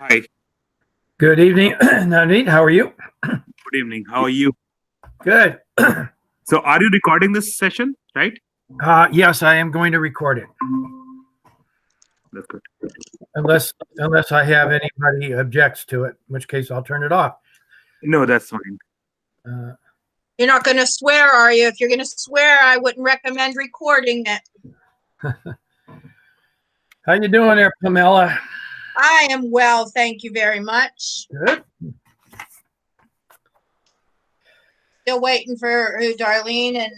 Hi, Good evening, Navneet. How are you? good evening. How are you? Good. So, are you recording this session, right? Yes, I am going to record it, That's good. unless I have anybody objects to it, in which case I'll turn it off. No, that's fine. Uh, You're not going to swear, are you? If you're going to swear, I wouldn't recommend recording it. how you doing there, Pamela? I am well, thank you very much. Good. Still waiting for Darlene and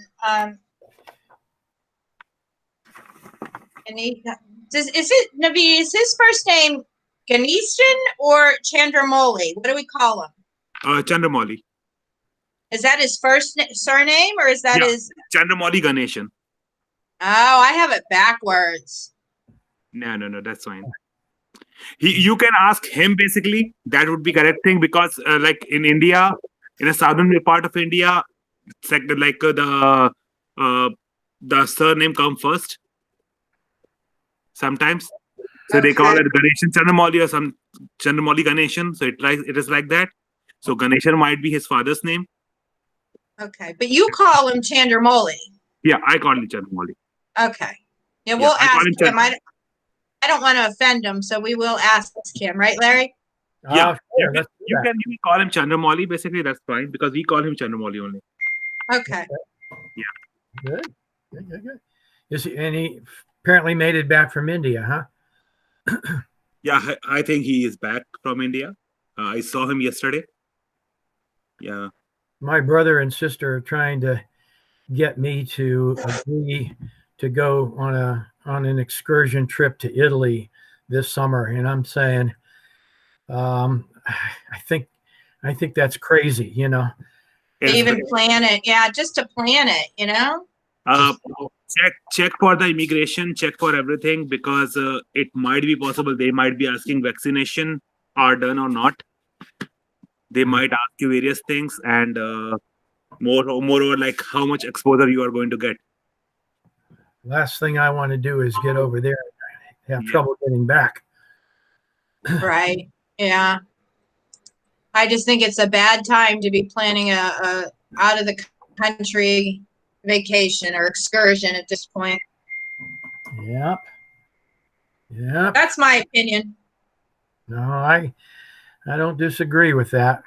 is it Naveed? Is his first name Ganeshan or Chandramoli? What do we call him? Chandramali. Is that his first surname or is that his? Chandramali Ganeshan. Oh, I have it backwards. No, that's fine. You can ask him basically. That would be correct thing because, like in India, in a southern part of India, it's like the surname come first sometimes. So they call it Ganeshan Chandramali or some Chandramali Ganeshan. So it is like that. So Ganeshan might be his father's name. Okay, but you call him Chandramoli. Yeah, I call him Chandramali. Okay. Yeah, we'll I call ask him him. I don't want to offend him, so we will ask him, right, Larry? Yeah, sure, you can call him Chandramali. Basically, that's fine because we call him Chandramali only. Okay. Good. And he apparently made it back from India, huh? Yeah, I think he is back from India. I saw him yesterday. Yeah. My brother and sister are trying to get me to agree to go on an excursion trip to Italy this summer, and I'm saying, I think that's crazy, To even plan it. Yeah, just to plan it, Check for the immigration, check for everything because it might be possible they might be asking vaccination are done or not. They might ask you various things and moreover like how much exposure you are going to get. Last thing I want to do is get over there and have trouble getting back. Right. Yeah. I just think it's a bad time to be planning a out of the country vacation or excursion at this point. Yep. That's my opinion. No, I don't disagree with that.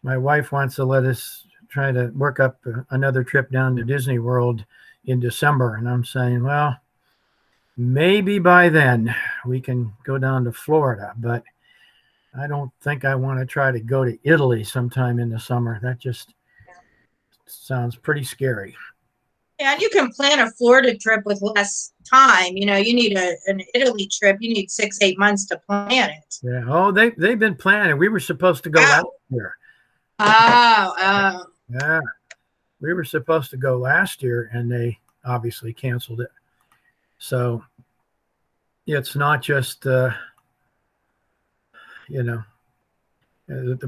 My wife wants to let us try to work up another trip down to Disney World in December, and I'm saying, well, maybe by then we can go down to Florida, but I don't think I want to try to go to Italy sometime in the summer. That just sounds pretty scary. Yeah, and you can plan a Florida trip with less time. You need an Italy trip. You need 6-8 months to plan it. Yeah. Oh, they've been planning. We were supposed to go last year. Oh. Yeah. We were supposed to go last year, and they obviously canceled it. So it's not just, the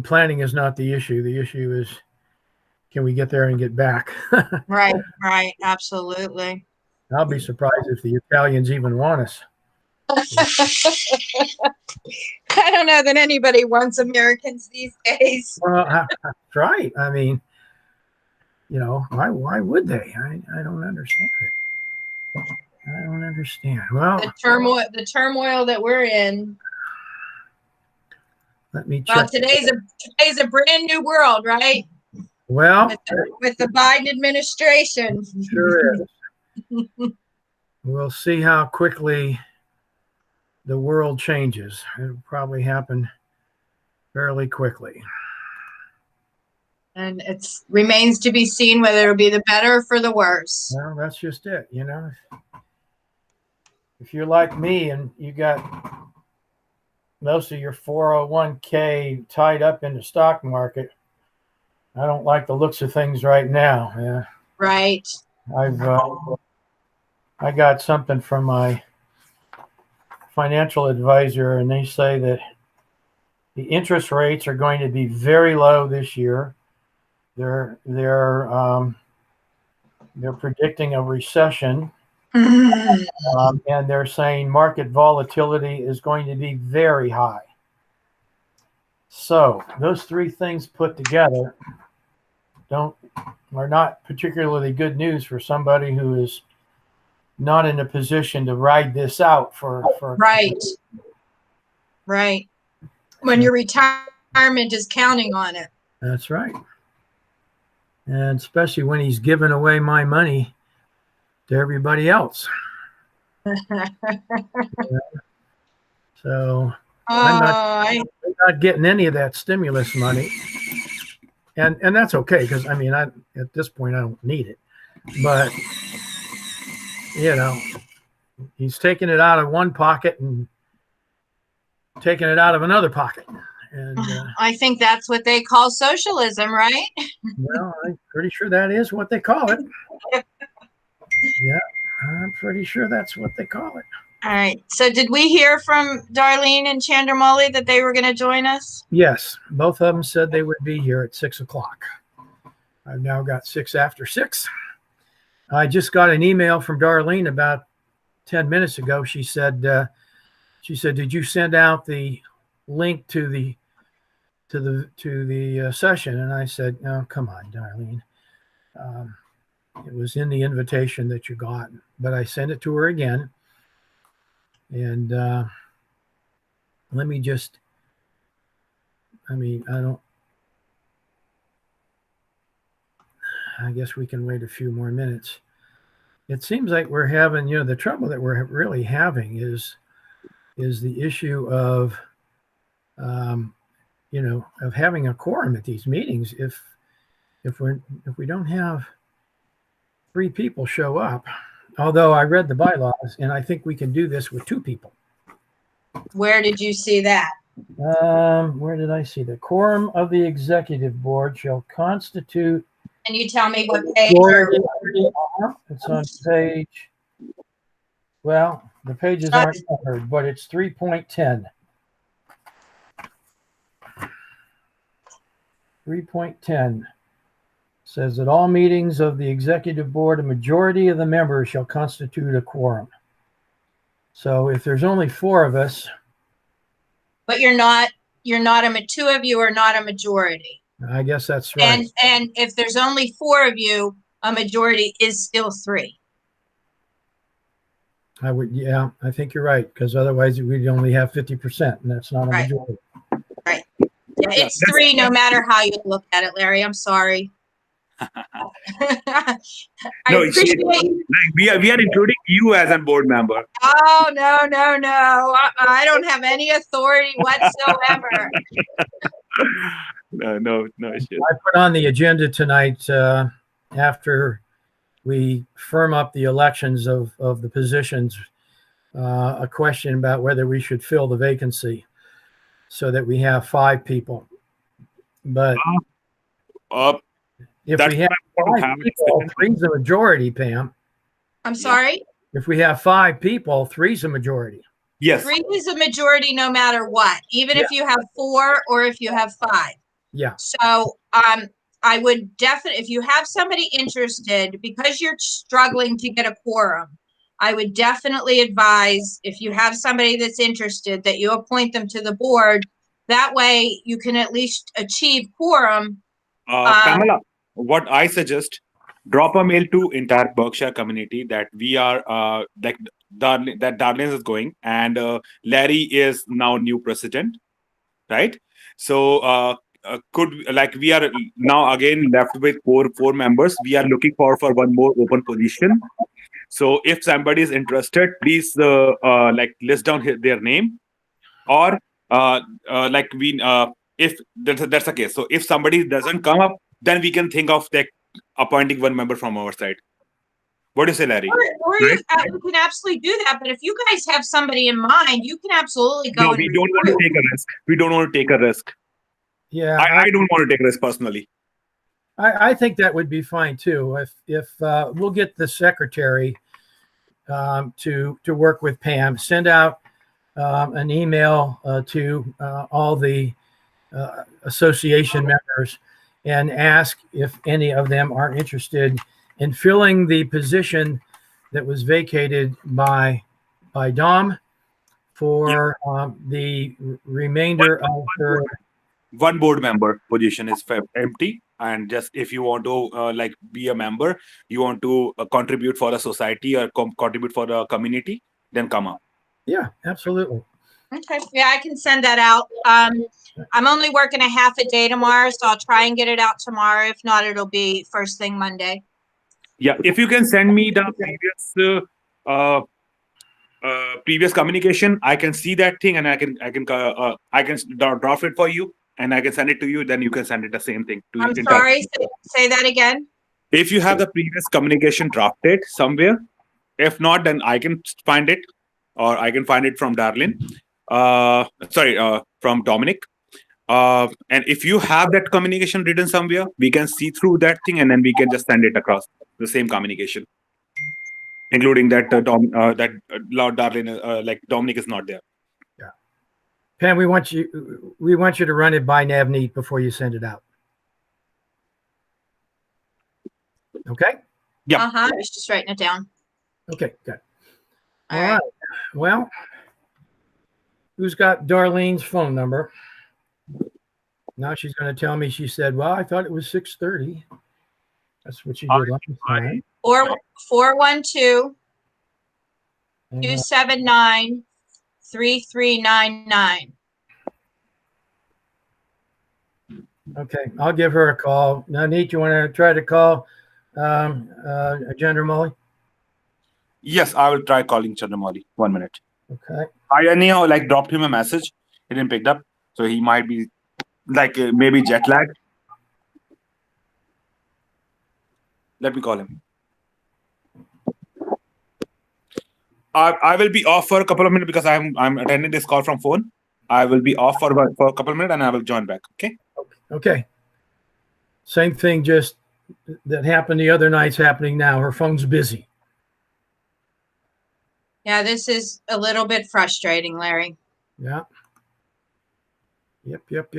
planning is not the issue. The issue is, can we get there and get back? Right. Absolutely. I'll be surprised if the Italians even want us. I don't know that anybody wants Americans these days. Well, that's right. I mean, why would they? I don't understand it. I don't understand. Well, the turmoil that we're in. Let me check. Well, today's a brand new world, right? Well, with the Biden administration. Sure is. We'll see how quickly the world changes. It'll probably happen fairly quickly. And it remains to be seen whether it'll be the better or for the worse. Well, that's just it. If you're like me and you got most of your 401k tied up in the stock market, I don't like the looks of things right now. Yeah. Right. I got something from my financial advisor, and they say that the interest rates are going to be very low this year. They're predicting a recession, and they're saying market volatility is going to be very high. So those three things put together are not particularly good news for somebody who is not in a position to ride this out for Right. Right. When your retirement is counting on it. That's right. And especially when he's giving away my money to everybody else. So I'm not getting any of that stimulus money. And that's okay, because I mean, at this point I don't need it. But he's taking it out of one pocket and taking it out of another pocket. And I think that's what they call socialism, right? Well, I'm pretty sure that is what they call it. Yeah, I'm pretty sure that's what they call it. All right. So did we hear from Darlene and Chandramouli that they were going to join us? Yes, both of them said they would be here at 6:00. I've now got 6 after 6. I just got an email from Darlene about 10 minutes ago. She said, did you send out the link to the session? And I said, oh, come on, Darlene. It was in the invitation that you got, but I sent it to her again. And let me just, I guess we can wait a few more minutes. It seems like we're having, the trouble that we're really having is the issue of, of having a quorum at these meetings. If we don't have 3 people show up, although I read the bylaws and I think we can do this with 2 people. Where did you see that? Where did I see the quorum of the executive board shall constitute? Can you tell me what page? It's on page. Well, the pages aren't numbered, but it's 3.10. 3.10 says that all meetings of the executive board, a majority of the members shall constitute a quorum. So if there's only 4 of us. But you're not 2 of you are not a majority. I guess that's right. And if there's only 4 of you, a majority is still 3. I think you're right, because otherwise we'd only have 50%, and that's not a majority. Right. Yeah, it's 3 no matter how you look at it, Larry. I'm sorry. No, we are including you as a board member. Oh, no. I don't have any authority whatsoever. No issue. I put on the agenda tonight, after we firm up the elections of the positions, a question about whether we should fill the vacancy so that we have 5 people. But if we have 5 people, 3's a majority, Pam. I'm sorry? If we have 5 people, 3's a majority. Yes. 3 is a majority no matter what, even if you have 4 or if you have 5. Yeah. So I would definitely, if you have somebody interested, because you're struggling to get a quorum, I would definitely advise, if you have somebody that's interested, that you appoint them to the board. That way you can at least achieve quorum. Pamela, what I suggest, drop a mail to entire Berkshire community that we are that Darlene is going, and Larry is now new president, right? So we are now again left with four members. We are looking for one more open position. So if somebody is interested, please list down their name, or if that's the case. So if somebody doesn't come up, then we can think of appointing one member from our side. What do you say, Larry? Or you can absolutely do that. But if you guys have somebody in mind, you can absolutely go. No, we don't want to take a risk. We don't want to take a risk. Yeah, I don't want to take a risk personally. I think that would be fine too. If we'll get the secretary to work with Pam, send out an email to all the association members and ask if any of them are interested in filling the position that was vacated by Dom for the remainder of her one board member position is empty, and just if you want to like be a member, you want to contribute for the society or contribute for the community, then come up. Yeah, absolutely. Okay. Yeah, I can send that out. I'm only working a half a day tomorrow, so I'll try and get it out tomorrow. If not, it'll be first thing Monday. Yeah, if you can send me the previous communication, I can see that thing, and I can draft it for you, and I can send it to you. Then you can send it the same thing to I'm in sorry. Say that again. If you have the previous communication drafted somewhere, if not, then I can find it, or I can find it from Darlene. From Dominic. And if you have that communication written somewhere, we can see through that thing, and then we can just send it across the same communication, including that Lord Darlene, like Dominic is not there. Yeah, Pam, we want you to run it by Navneet before you send it out. Okay. Yeah. I was just writing it down. Okay, good. All right. Well, who's got Darlene's phone number? Now she's going to tell me. She said, "Well, I thought it was 6:30." That's what she did last time. 412 279 3399. Okay, I'll give her a call. Navneet, you want to try to call Chandramouli? Yes, I will try calling Chandramouli. 1 minute. Okay. I anyhow like dropped him a message. He didn't pick up, so he might be like maybe jet lag. Let me call him. I will be off for a couple of minutes because I'm attending this call from phone. I will be off for a couple of minutes, and I will join back. Okay. Okay. Same thing, just that happened the other night's happening now. Her phone's busy. Yeah, this is a little bit frustrating, Larry. Yeah. Yep.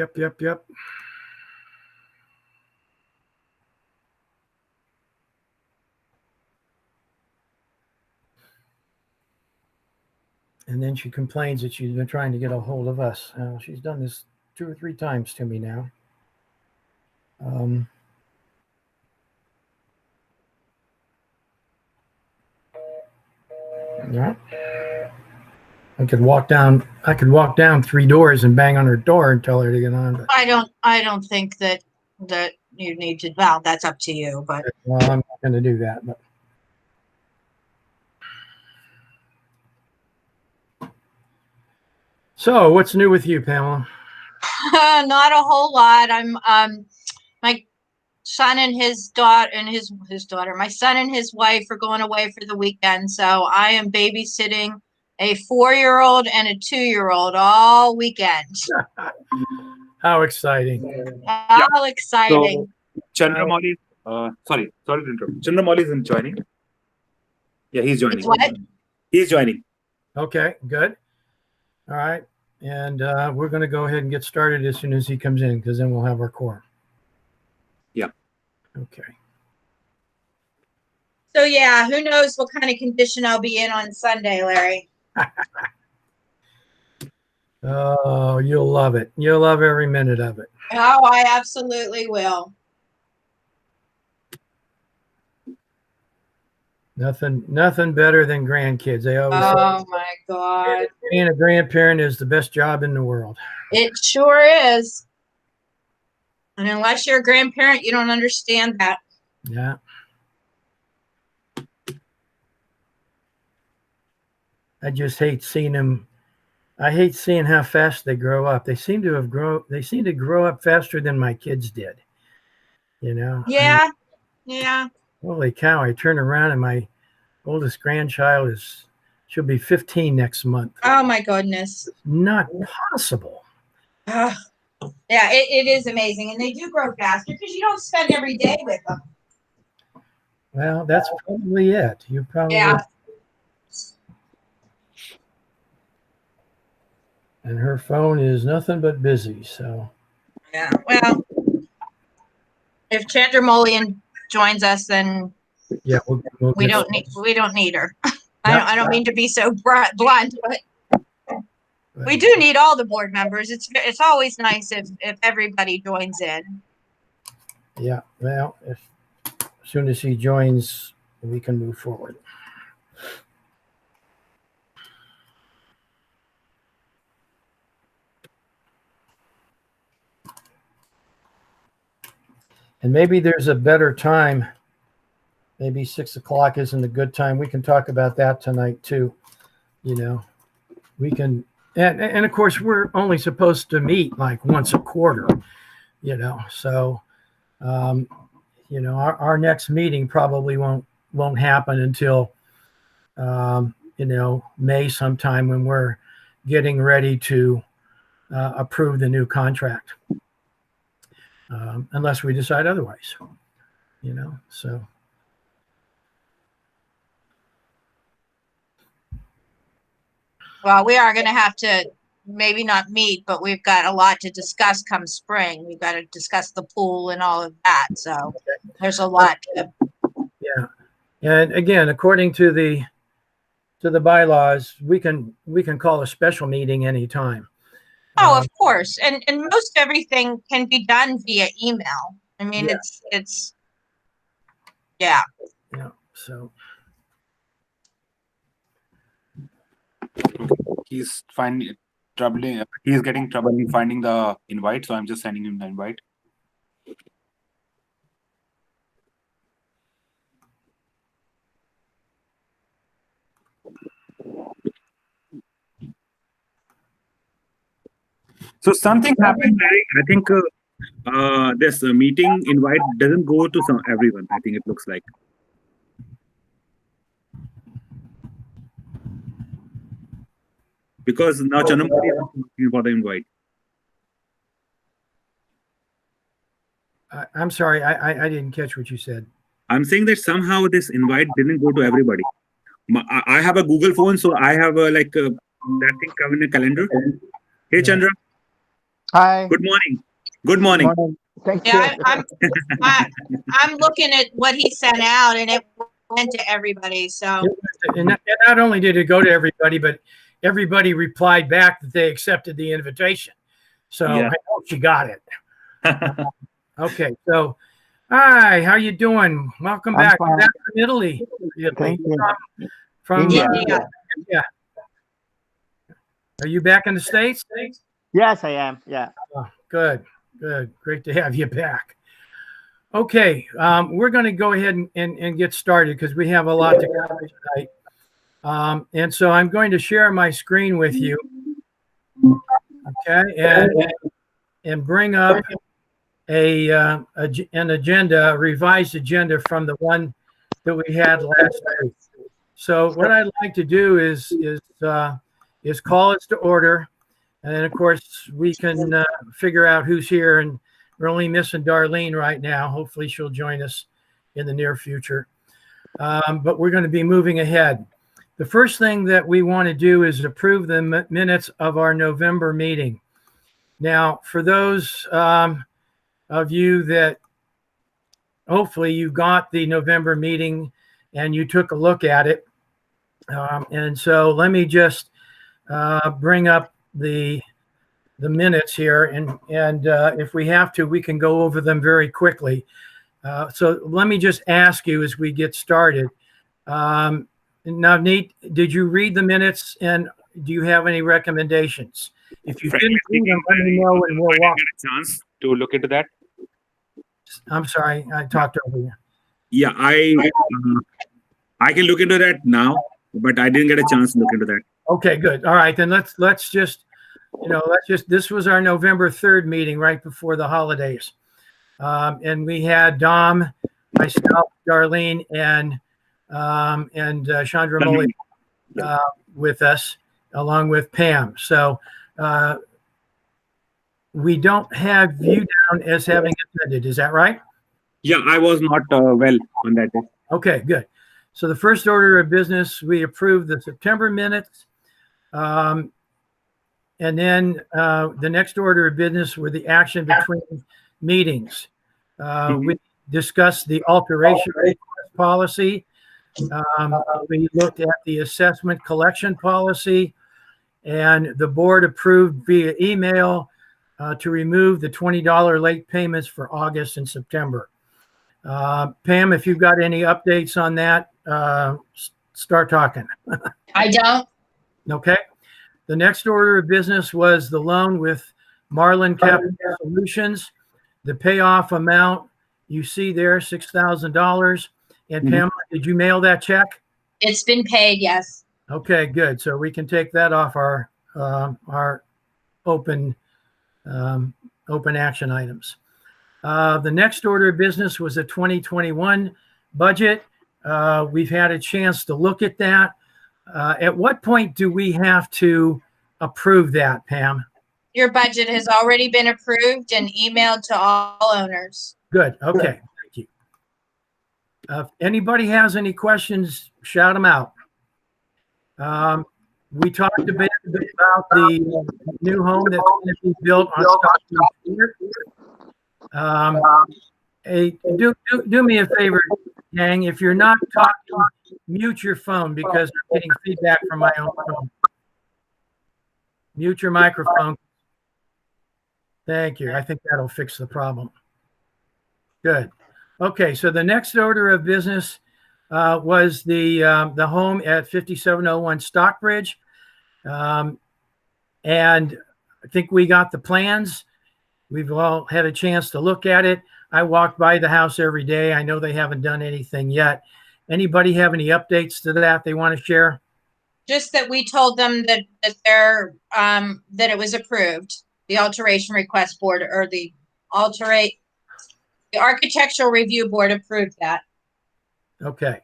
And then she complains that she's been trying to get a hold of us. She's done this 2 or 3 times to me now. Yeah. I could walk down 3 doors and bang on her door and tell her to get on. But I don't think that you need to. Well, that's up to you, but well, I'm not going to do that. But so, what's new with you, Pamela? not a whole lot. I'm my son and his daughter and his daughter. My son and his wife are going away for the weekend, so I am babysitting a 4-year-old and a 2-year-old all weekend. How exciting! How exciting! So, Chandramouli, sorry to interrupt. Chandramouli isn't joining. Yeah, he's joining. What? He's joining. Okay, good. All right, and we're going to go ahead and get started as soon as he comes in, because then we'll have our quorum. Yeah. Okay. So yeah, who knows what kind of condition I'll be in on Sunday, Larry? Oh, you'll love it. You'll love every minute of it. Oh, I absolutely will. Nothing better than grandkids. They always Oh my God. say being a grandparent is the best job in the world. It sure is. And unless you're a grandparent, you don't understand that. Yeah. I just hate seeing them. I hate seeing how fast they grow up. They seem to grow up faster than my kids did. You know? Yeah. I mean, yeah. Holy cow. I turn around and my oldest grandchild she'll be 15 next month. Oh my goodness. Not possible. Yeah, it is amazing. And they do grow faster because you don't spend every day with them. Well, that's probably it. You probably. Yeah. And her phone is nothing but busy. So. Yeah. Well, if Chandramouli joins us, then yeah, we don't need her. I don't mean to be so blunt, but We do need all the board members. It's always nice if everybody joins in. Yeah, well, as soon as he joins, we can move forward. And maybe there's a better time. Maybe 6 o'clock isn't a good time. We can talk about that tonight too. You know, we can, and of course we're only supposed to meet like once a quarter, you know, so, you know, our next meeting probably won't happen until, you know, May sometime when we're getting ready to approve the new contract. Unless we decide otherwise, you know, so. Well, we are going to have to maybe not meet, but we've got a lot to discuss come spring. We've got to discuss the pool and all of that. So there's a lot to. Yeah. And again, according to the bylaws, we can call a special meeting anytime. Oh, of course. And most everything can be done via email. I mean, Yeah. it's yeah. Yeah. So He's finding trouble. He's getting trouble in finding the invite, so I'm just sending him the invite. So something happened. I think this meeting invite doesn't go to everyone. I think it looks like. Because now Chanamati is asking for the invite. I'm sorry, I didn't catch what you said. I'm saying that somehow this invite didn't go to everybody. I have a Google phone, so I have a that thing coming in the calendar. Hey, Chandra. Hi. Good morning. Good morning. Good morning. Thank Yeah, you. I'm looking at what he sent out, and it went to everybody. So, And not only did it go to everybody, but everybody replied back that they accepted the invitation. So Yeah. I hope you got it. Okay, so hi, how you doing? Welcome I'm back. fine. Back from Italy. Thank you. From India. India. Are you back in the States? Yes, I am. Yeah. Oh, good. Great to have you back. Okay, we're going to go ahead and get started because we have a lot to cover tonight. And so I'm going to share my screen with you. Okay, and bring up an agenda, a revised agenda from the one that we had last week. So what I'd like to do is call us to order. And then, of course, we can figure out who's here. And we're only missing Darlene right now. Hopefully, she'll join us in the near future. But we're going to be moving ahead. The first thing that we want to do is approve the minutes of our November meeting. Now, for those of you that hopefully you got the November meeting and you took a look at it. And so let me just bring up the minutes here, and if we have to, we can go over them very quickly. So let me just ask you as we get started. Now, Nate, did you read the minutes, and do you have any recommendations? If you didn't read them, let me know, and we'll walk. Get a chance to look into that. I'm sorry, I talked over you. Yeah, I can look into that now, but I didn't get a chance to look into that. Okay, good. All right, then let's just, this was our November 3rd meeting right before the holidays. And we had Dom, myself, Darlene, and Chandra Moli with us, along with Pam. So we don't have you down as having attended. Is that right? Yeah, I was not well on that day. Okay, good. So the first order of business, we approved the September minutes. And then the next order of business were the action between meetings. We discussed the alteration request policy. We looked at the assessment collection policy and the board approved via email to remove the $20 late payments for August and September. Pam, if you've got any updates on that, start talking. I don't. Okay. The next order of business was the loan with Marlin Capital Solutions. The payoff amount you see there, $6,000. And Pamela, did you mail that check? It's been paid, yes. Okay, good. So we can take that off our open action items. The next order of business was a 2021 budget. We've had a chance to look at that. At what point do we have to approve that, Pam? Your budget has already been approved and emailed to all owners. Good. Okay. Thank you. If anybody has any questions, shout them out. We talked a bit about the new home that's going to be built on Stockton Street. Do me a favor, gang. If you're not talking, mute your phone because I'm getting feedback from my own phone. Mute your microphone. Thank you. I think that'll fix the problem. Good. Okay, so the next order of business was the home at 5701 Stockbridge. And I think we got the plans. We've all had a chance to look at it. I walk by the house every day. I know they haven't done anything yet. Anybody have any updates to that they want to share? Just that we told them that that it was approved. The alteration request board or the architectural review board approved that. Okay.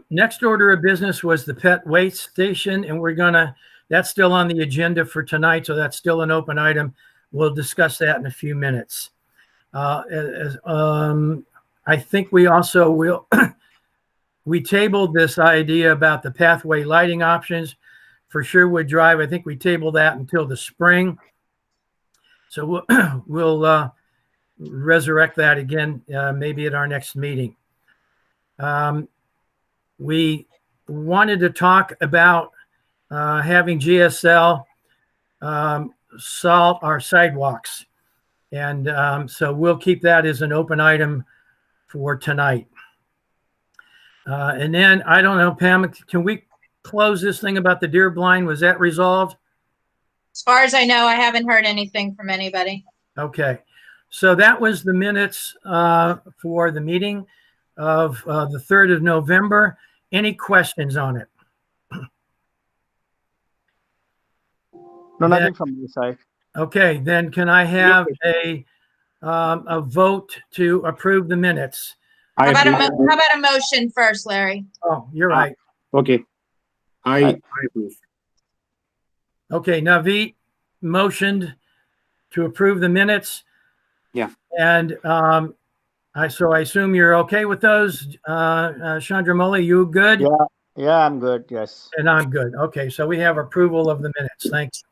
Next order of business was the pet waste station, and that's still on the agenda for tonight, so that's still an open item. We'll discuss that in a few minutes. I think we also will, we tabled this idea about the pathway lighting options for Sherwood Drive. I think we tabled that until the spring. So we'll resurrect that again, maybe at our next meeting. We wanted to talk about having GSL salt our sidewalks. And so we'll keep that as an open item for tonight. And then, I don't know, Pam, can we close this thing about the deer blind? Was that resolved? As far as I know, I haven't heard anything from anybody. Okay. So that was the minutes for the meeting of the 3rd of November. Any questions on it? No, nothing from my side. Okay, then can I have a vote to approve the minutes? How about a motion first, Larry? Oh, you're right. Okay. I approve. Okay, Naveed motioned to approve the minutes. Yeah. And I assume you're okay with those. Chandramouli, you good? Yeah, I'm good. Yes. And I'm good. Okay, so we have approval of the minutes. Thanks.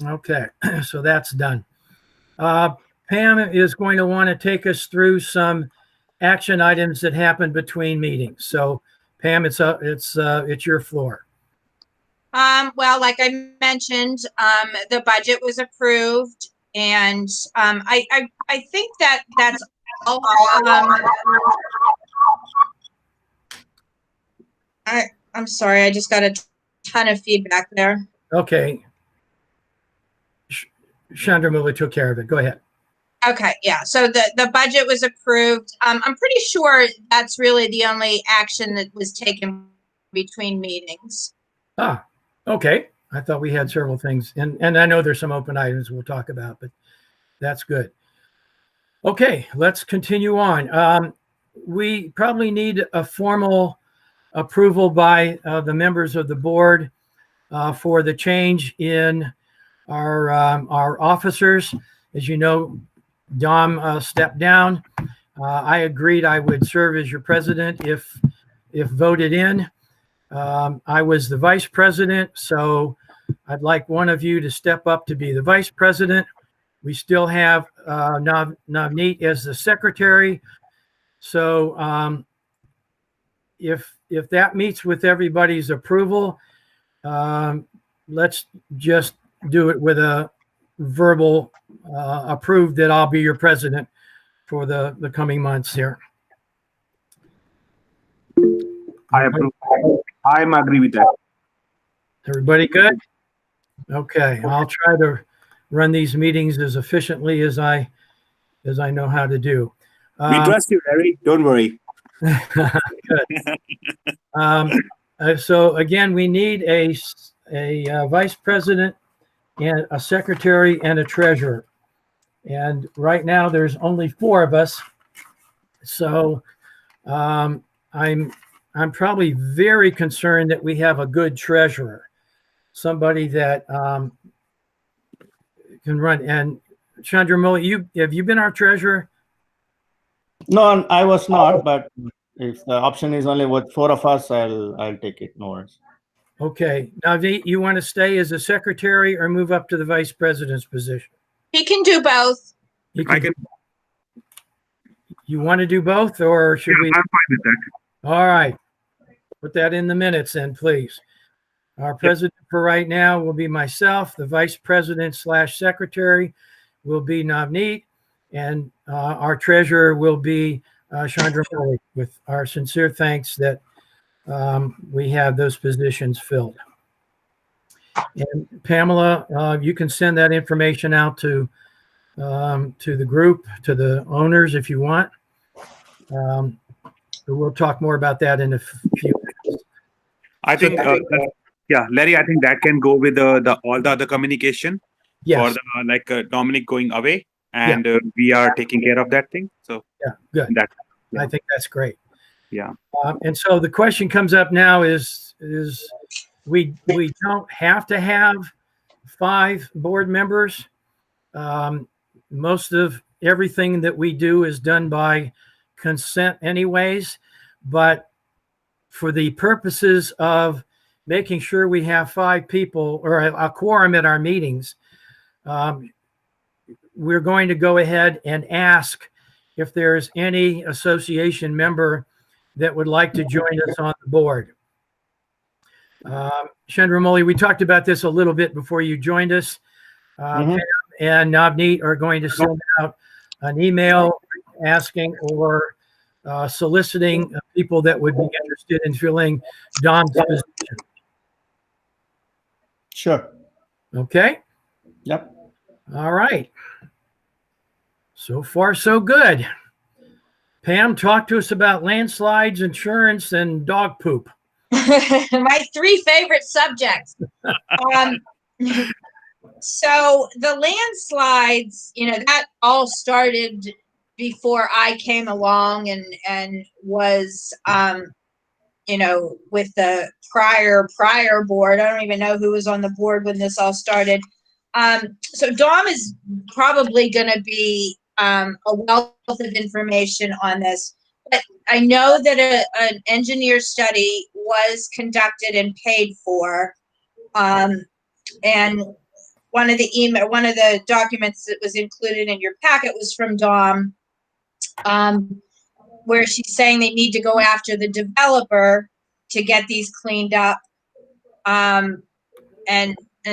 Okay, so that's done. Pam is going to want to take us through some action items that happened between meetings. So, Pam, it's your floor. Well, like I mentioned, the budget was approved, and I think that's all. I'm sorry, I just got a ton of feedback there. Okay. Chandramouli took care of it. Go ahead. Okay, yeah. So the budget was approved. I'm pretty sure that's really the only action that was taken between meetings. Ah, okay. I thought we had several things, and I know there's some open items we'll talk about, but that's good. Okay, let's continue on. We probably need a formal approval by the members of the board for the change in our officers. As you know, Dom stepped down. I agreed I would serve as your president if voted in. I was the vice president, so I'd like one of you to step up to be the vice president. We still have Navneet as the secretary. So if that meets with everybody's approval, let's just do it with a verbal approved that I'll be your president for the coming months here. I approve. I agree with that. Everybody good? Okay, I'll try to run these meetings as efficiently as I know how to do. We trust you, Larry. Don't worry. Good. So again, we need a vice president and a secretary and a treasurer. And right now there's only 4 of us. So I'm probably very concerned that we have a good treasurer, somebody that can run. And Chandramouli, have you been our treasurer? No, I was not, but if the option is only with 4 of us, I'll take it. No worries. Okay. Navneet, you want to stay as a secretary or move up to the vice president's position? He can do both. You want to do both, or should we? I'm fine with that. All right. Put that in the minutes then, please. Our president for right now will be myself. The vice president / secretary will be Navneet, and our treasurer will be Chandramouli, with our sincere thanks that we have those positions filled. And Pamela, you can send that information out to the group, to the owners if you want. We'll talk more about that in a few minutes. I think, Larry, I think that can go with all the other communication for the Dominic going away, and we are taking care of that thing. So good. I think that's great. Yeah. And so the question comes up now is we don't have to have 5 board members. Most of everything that we do is done by consent anyways, but for the purposes of making sure we have 5 people or a quorum at our meetings, we're going to go ahead and ask if there's any association member that would like to join us on the board. Chandramouli, we talked about this a little bit before you joined us. Pam and Navneet are going to send out an email asking or soliciting people that would be interested in filling Dom's position. Sure. Okay? Yep. All right. So far, so good. Pam, talk to us about landslides, insurance, and dog poop. My 3 favorite subjects. So the landslides, that all started before I came along and was, with the prior board. I don't even know who was on the board when this all started. So Dom is probably going to be a wealth of information on this. But I know that an engineer study was conducted and paid for. And one of the documents that was included in your packet was from Dom, where she's saying they need to go after the developer to get these cleaned up. And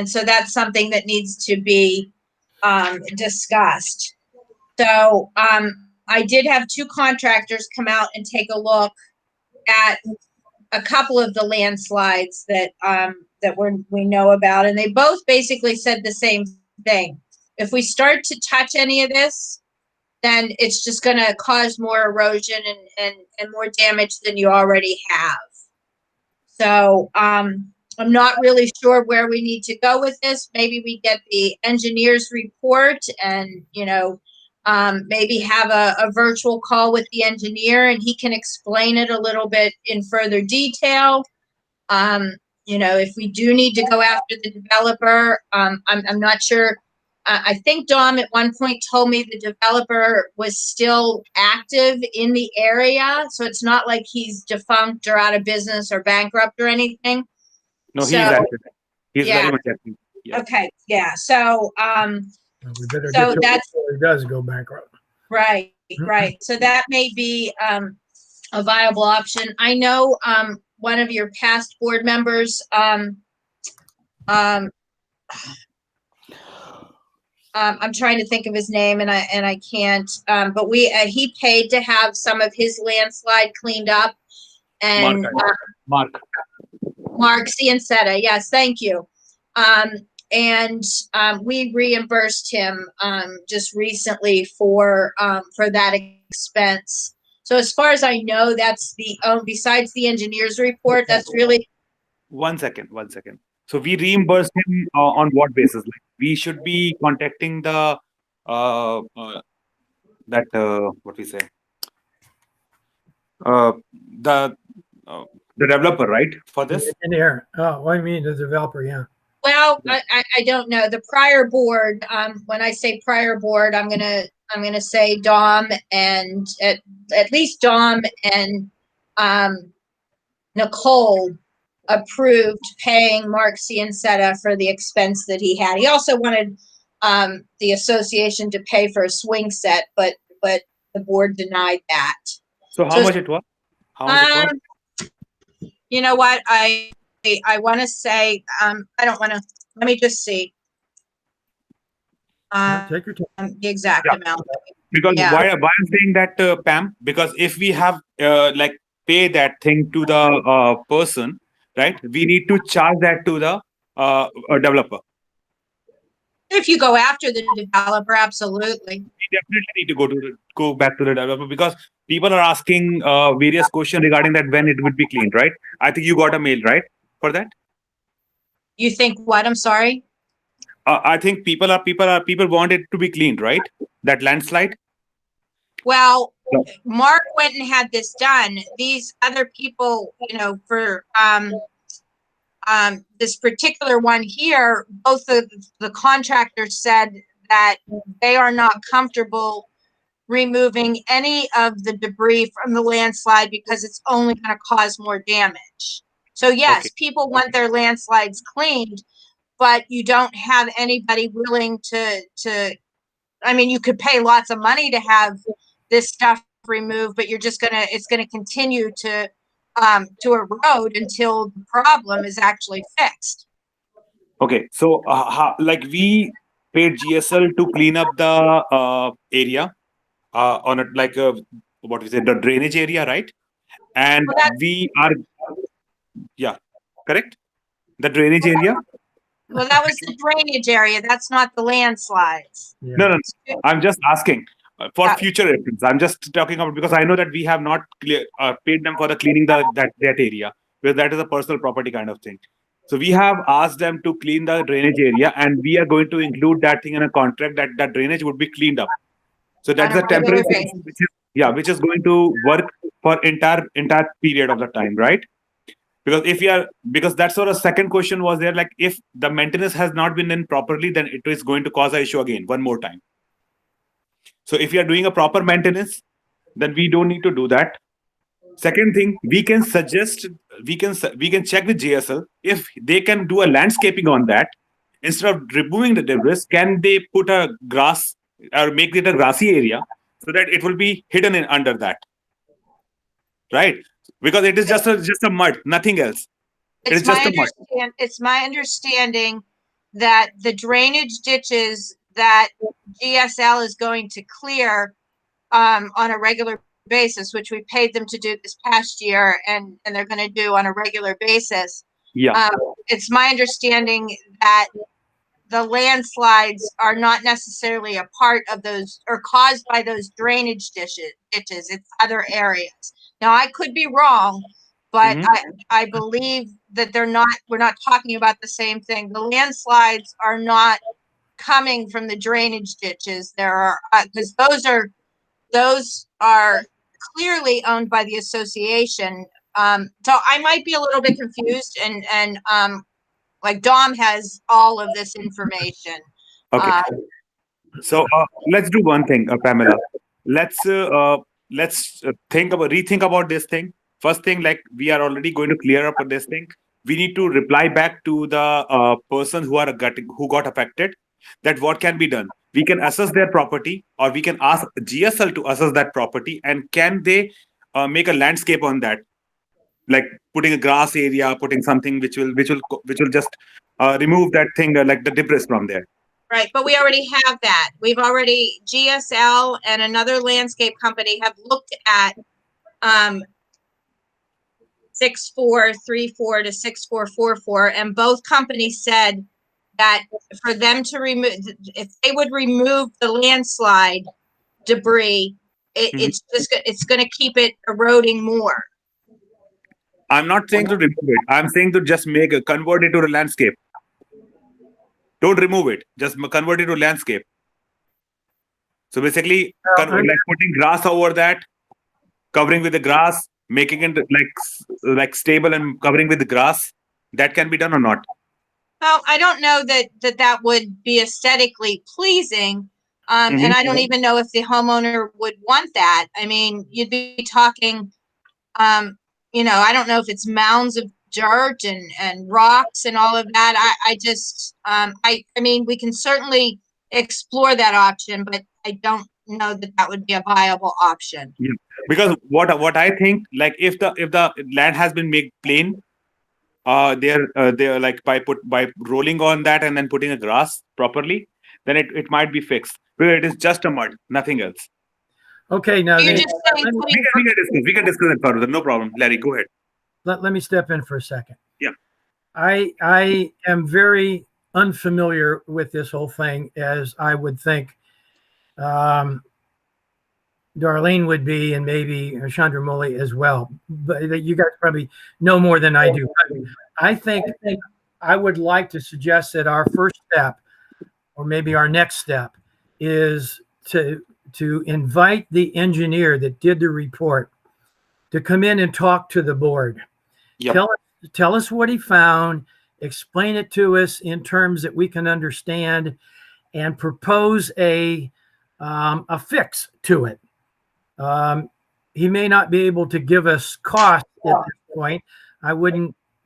so that's something that needs to be discussed. So I did have 2 contractors come out and take a look at a couple of the landslides that we know about, and they both basically said the same thing. If we start to touch any of this, then it's just going to cause more erosion and more damage than you already have. So I'm not really sure where we need to go with this. Maybe we get the engineer's report and, maybe have a virtual call with the engineer and he can explain it a little bit in further detail. If we do need to go after the developer, I'm not sure. I think Dom at one point told me the developer was still active in the area. So it's not like he's defunct or out of business or bankrupt or anything. No, he's active. He's very much active. Yeah. Okay. Yeah. So, we better get to it before he does go bankrupt. Right. Right. So that may be a viable option. I know one of your past board members Um, I'm trying to think of his name and I can't, but he paid to have some of his landslide cleaned up, and Mark. Mark Ciancetta, yes, thank you. And we reimbursed him just recently for that expense. So as far as I know, that's the besides the engineer's report, that's really. One second. So we reimburse him on what basis? Like we should be contacting the that what we say uh, the uh, the developer, right? For The this. engineer. Oh, what do you mean the developer? Yeah. Well, I don't know. The prior board, when I say prior board, I'm gonna say Dom and at least Dom and Nicole approved paying Mark Ciancetta for the expense that he had. He also wanted the association to pay for a swing set, but the board denied that. So how much it was? How much it was? You know what? I want to say I don't want to. Let me just see. Take your time. The exact Yeah. amount. Because Yeah. why I'm saying that, Pam? Because if we have like pay that thing to the person, right? We need to charge that to the developer. If you go after the developer, absolutely. We definitely need to go back to the developer because people are asking various questions regarding that when it would be cleaned, right? I think you got a mail, right, for that. You think what? I'm sorry. I think people want it to be cleaned, right? That landslide. Well, Yeah. Mark went and had this done. These other people, for this particular one here, both of the contractors said that they are not comfortable removing any of the debris from the landslide because it's only going to cause more damage. So yes, Okay. people want their landslides cleaned, but you don't have anybody willing to I mean, you could pay lots of money to have this stuff removed, but it's gonna continue to erode until the problem is actually fixed. Okay. So like we paid GSL to clean up the area on a like what we say the drainage area, right? And Well, we are correct, the drainage area. that was the drainage area. That's not the landslides. Yeah. No. I'm just asking for Yeah. future reference. I'm just talking about because I know that we have not paid them for the cleaning that area because that is a personal property kind of thing. So we have asked them to clean the drainage area, and we are going to include that thing in a contract that that drainage would be cleaned up. So On that's a a temporary regular solution, which is going to work for entire period of the time, right? Because that's sort of second question was there, like if the maintenance has not been done properly, then it is going to cause an issue again one more time. So if you are doing a proper maintenance, then we don't need to do that. Second thing, we can suggest, we can check with JSL if they can do a landscaping on that. Instead of removing the debris, can they put a grass or make it a grassy area so that it will be hidden under that, right? Because it is just a mud, nothing else. It is just a mud. It's my understanding that the drainage ditches that GSL is going to clear on a regular basis, which we paid them to do this past year, and they're going to do on a regular basis. Yeah. It's my understanding that the landslides are not necessarily a part of those or caused by those drainage ditches. It's other areas. Now, I could be wrong, but I believe that we're not talking about the same thing. The landslides are not coming from the drainage ditches. There are, because those are clearly owned by the association. So I might be a little bit confused, and like Dom has all of this information. Okay. So let's do one thing, Pamela. Let's rethink about this thing. First thing, like we are already going to clear up on this thing. We need to reply back to the person who got affected. That what can be done. We can assess their property, or we can ask GSL to assess that property, and can they make a landscape on that, like putting a grass area, putting something which will just remove that thing like the debris from there. Right, but we already have that. We've already, GSL and another landscape company have looked at 6434 to 6444, and both companies said that for them to remove, if they would remove the landslide debris, it's going to keep it eroding more. I'm not saying to remove it. I'm saying to just convert it to a landscape. Don't remove it. Just convert it to landscape. So basically, like putting grass over that, covering with the grass, making it like stable and covering with the grass. That can be done or not? Well, I don't know that would be aesthetically pleasing. And I don't even know if the homeowner would want that. I mean, you'd be talking, I don't know if it's mounds of dirt and rocks and all of that. I mean, we can certainly explore that option, but I don't know that would be a viable option. Yeah. Because what I think, like if the land has been made plain, they're like by rolling on that and then putting a grass properly, then it might be fixed. Where it is just a mud, nothing else. Okay, now You're just saying we can discuss it further. No problem, Larry. Go ahead. let me step in for a second. Yeah. I am very unfamiliar with this whole thing, as I would think Darlene would be, and maybe Chandramouli as well. But you guys probably know more than I do. I think I would like to suggest that our first step, or maybe our next step, is to invite the engineer that did the report to come in and talk to the board. Yep. Tell us what he found, explain it to us in terms that we can understand, and propose a fix to it. He may not be able to give us cost at this point.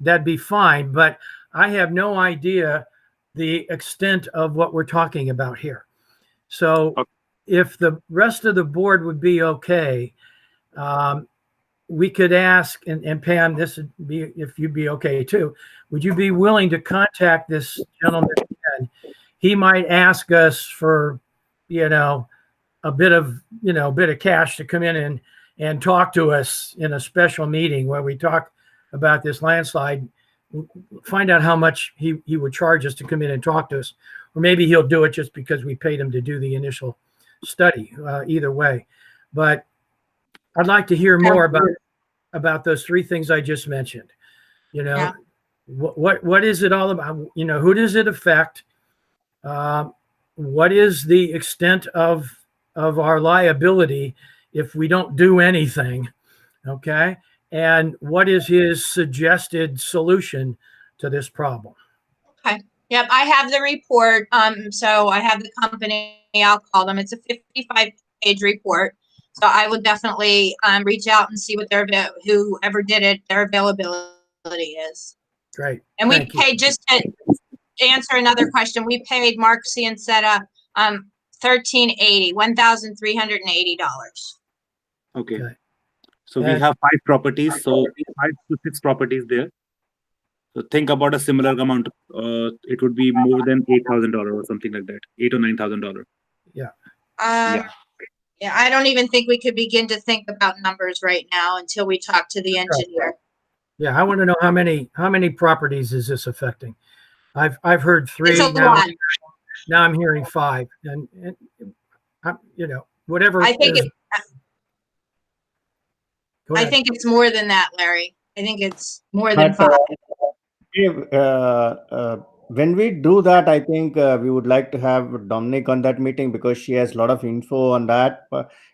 That'd be fine, but I have no idea the extent of what we're talking about here. So if the rest of the board would be okay, we could ask, and Pam, this would be, if you'd be okay too, would you be willing to contact this gentleman again? He might ask us for, a bit of cash to come in and talk to us in a special meeting where we talk about this landslide, find out how much he would charge us to come in and talk to us. Or maybe he'll do it just because we paid him to do the initial study, either way. But I'd like to hear more about those three things I just mentioned. What is it all about? Who does it affect? What is the extent of our liability if we don't do anything? Okay. And what is his suggested solution to this problem? Okay. Yep, I have the report. So I have the company. I'll call them. It's a 55-page report. So I would definitely reach out and see what whoever did it, their availability is. Great. And we paid, just to answer another question, we paid Mark Ciancetta $1,380. Okay. So we have 5 properties, so 5 to 6 properties there. So think about a similar amount. It would be more than $8,000 or something like that, $8,000 or $9,000. Yeah. Yeah, I don't even think we could begin to think about numbers right now until we talk to the engineer. Yeah, I want to know how many properties is this affecting? I've heard 3 It's a now. lot. Now I'm hearing 5, and whatever. I think it's more than that, Larry. I think it's more than 5. When we do that, I think we would like to have Dominic on that meeting because she has a lot of info on that.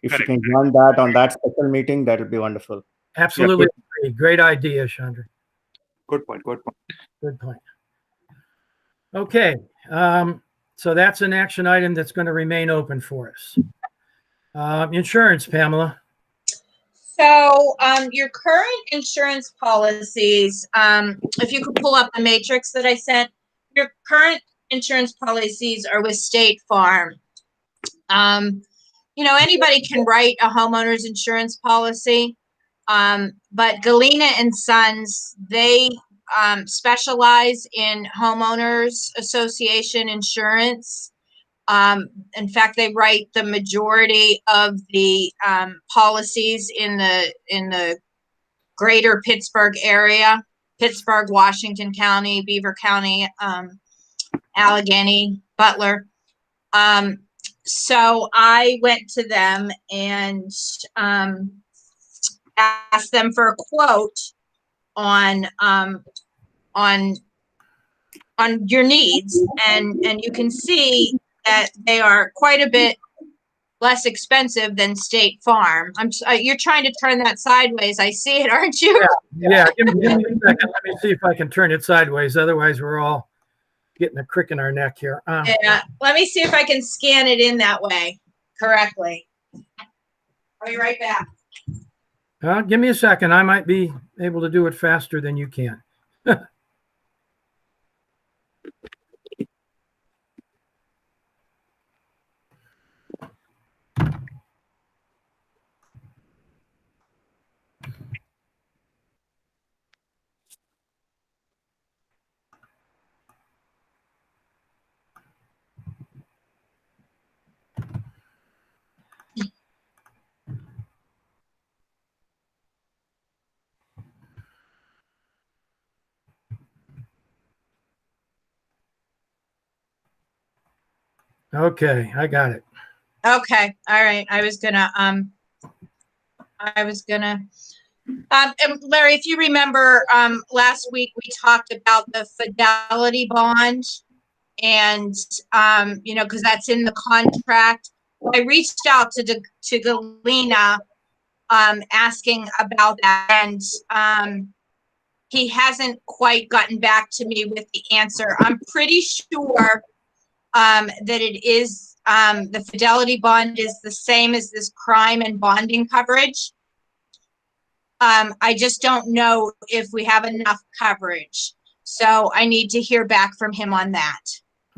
If she can join that on that special meeting, that would be wonderful. Absolutely. Yeah, great idea, Chandra. Good point. Good point. Okay. So that's an action item that's going to remain open for us. Insurance, Pamela. So your current insurance policies, if you could pull up the matrix that I sent, your current insurance policies are with State Farm. Anybody can write a homeowner's insurance policy, but Galena and Sons, they specialize in homeowners association insurance. In fact, they write the majority of the policies in the greater Pittsburgh area, Pittsburgh, Washington County, Beaver County, Allegheny, Butler. So I went to them and asked them for a quote on your needs, and you can see that they are quite a bit less expensive than State Farm. You're trying to turn that sideways. I see it, aren't you? Yeah. Give me a second. Let me see if I can turn it sideways. Otherwise, we're all getting a crick in our neck here. Yeah. Let me see if I can scan it in that way correctly. I'll be right back. Give me a second. I might be able to do it faster than you can. Okay, I got it. Okay. All right. I was gonna, and Larry, if you remember, last week we talked about the fidelity bond and, cause that's in the contract. I reached out to Galena, asking about that, and, he hasn't quite gotten back to me with the answer. I'm pretty sure, that it is, the fidelity bond is the same as this crime and bonding coverage. I just don't know if we have enough coverage. So I need to hear back from him on that.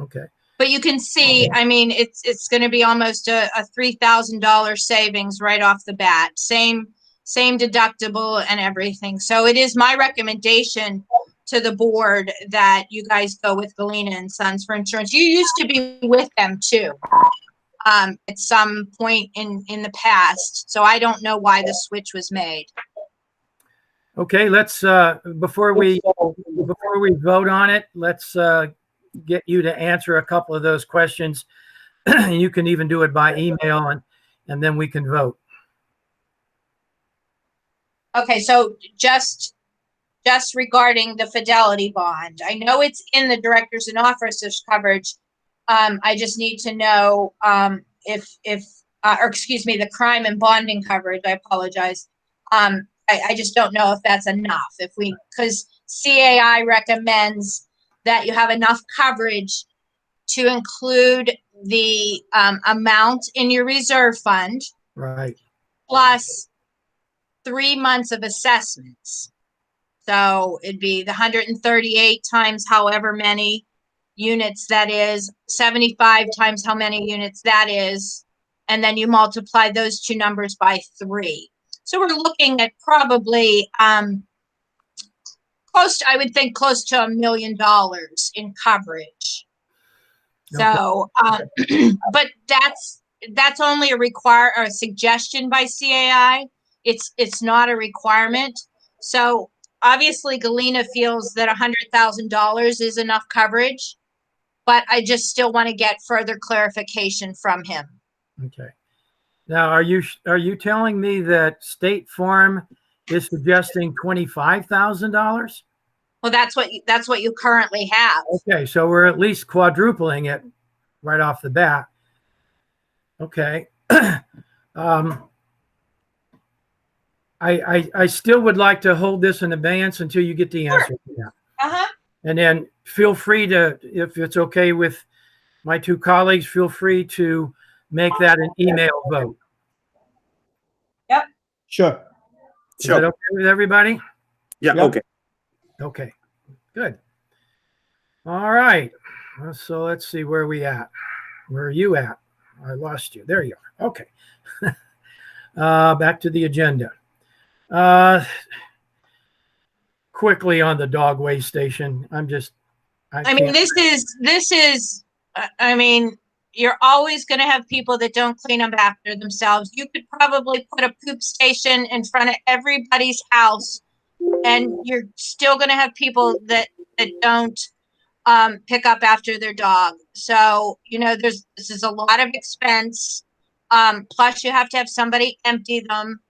Okay. But you can see, I mean, it's going to be almost a $3,000 savings right off the bat. Same deductible and everything. So it is my recommendation to the board that you guys go with Galena and Sons for insurance. You used to be with them too, at some point in the past. So I don't know why the switch was made. Okay, let's before we vote on it, let's get you to answer a couple of those questions. You can even do it by email, and then we can vote. Okay, so just regarding the fidelity bond, I know it's in the directors and officers coverage. I just need to know if or excuse me, the crime and bonding coverage. I apologize. I just don't know if that's enough. Because CAI recommends that you have enough coverage to include the amount in your reserve fund, Right. plus 3 months of assessments. So it'd be the 138 times however many units that is, 75 times how many units that is, and then you multiply those two numbers by 3. So we're looking at probably I would think close to $1 million in coverage. So, but that's only a suggestion by CAI. It's not a requirement. So obviously Galena feels that $100,000 is enough coverage, but I just still want to get further clarification from him. Okay. Now, are you telling me that State Farm is suggesting $25,000? Well, that's what you currently have. Okay, so we're at least quadrupling it right off the bat. Okay. I still would like to hold this in abeyance until you get the answer. Sure. And then feel free to, if it's okay with my two colleagues, feel free to make that an email vote. Yep. Sure. Is that okay with everybody? Yeah. Yep. Okay. Okay. Good. All right. So let's see where we at. Where are you at? I lost you. There you are. Okay. Back to the agenda. quickly on the dog waste station. I mean, can't. this is, I mean, you're always going to have people that don't clean up after themselves. You could probably put a poop station in front of everybody's house, and you're still going to have people that don't pick up after their dog. So, you know, this is a lot of expense. Plus you have to have somebody empty them.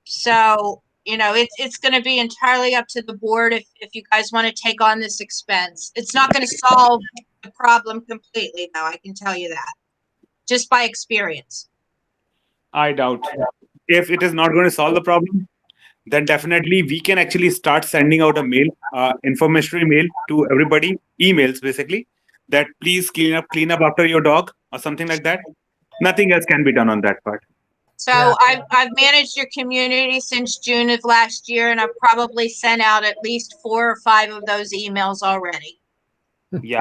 So, you know, it's going to be entirely up to the board if you guys want to take on this expense. It's not going to solve the problem completely, though. I can tell you that just by experience. I doubt. If it is not going to solve the problem, then definitely we can actually start sending out a mail, informational mail to everybody, emails basically, that please clean up after your dog or something like that. Nothing else can be done on that part. So Yeah. I've managed your community since June of last year, and I've probably sent out at least 4 or 5 of those emails already. Yeah.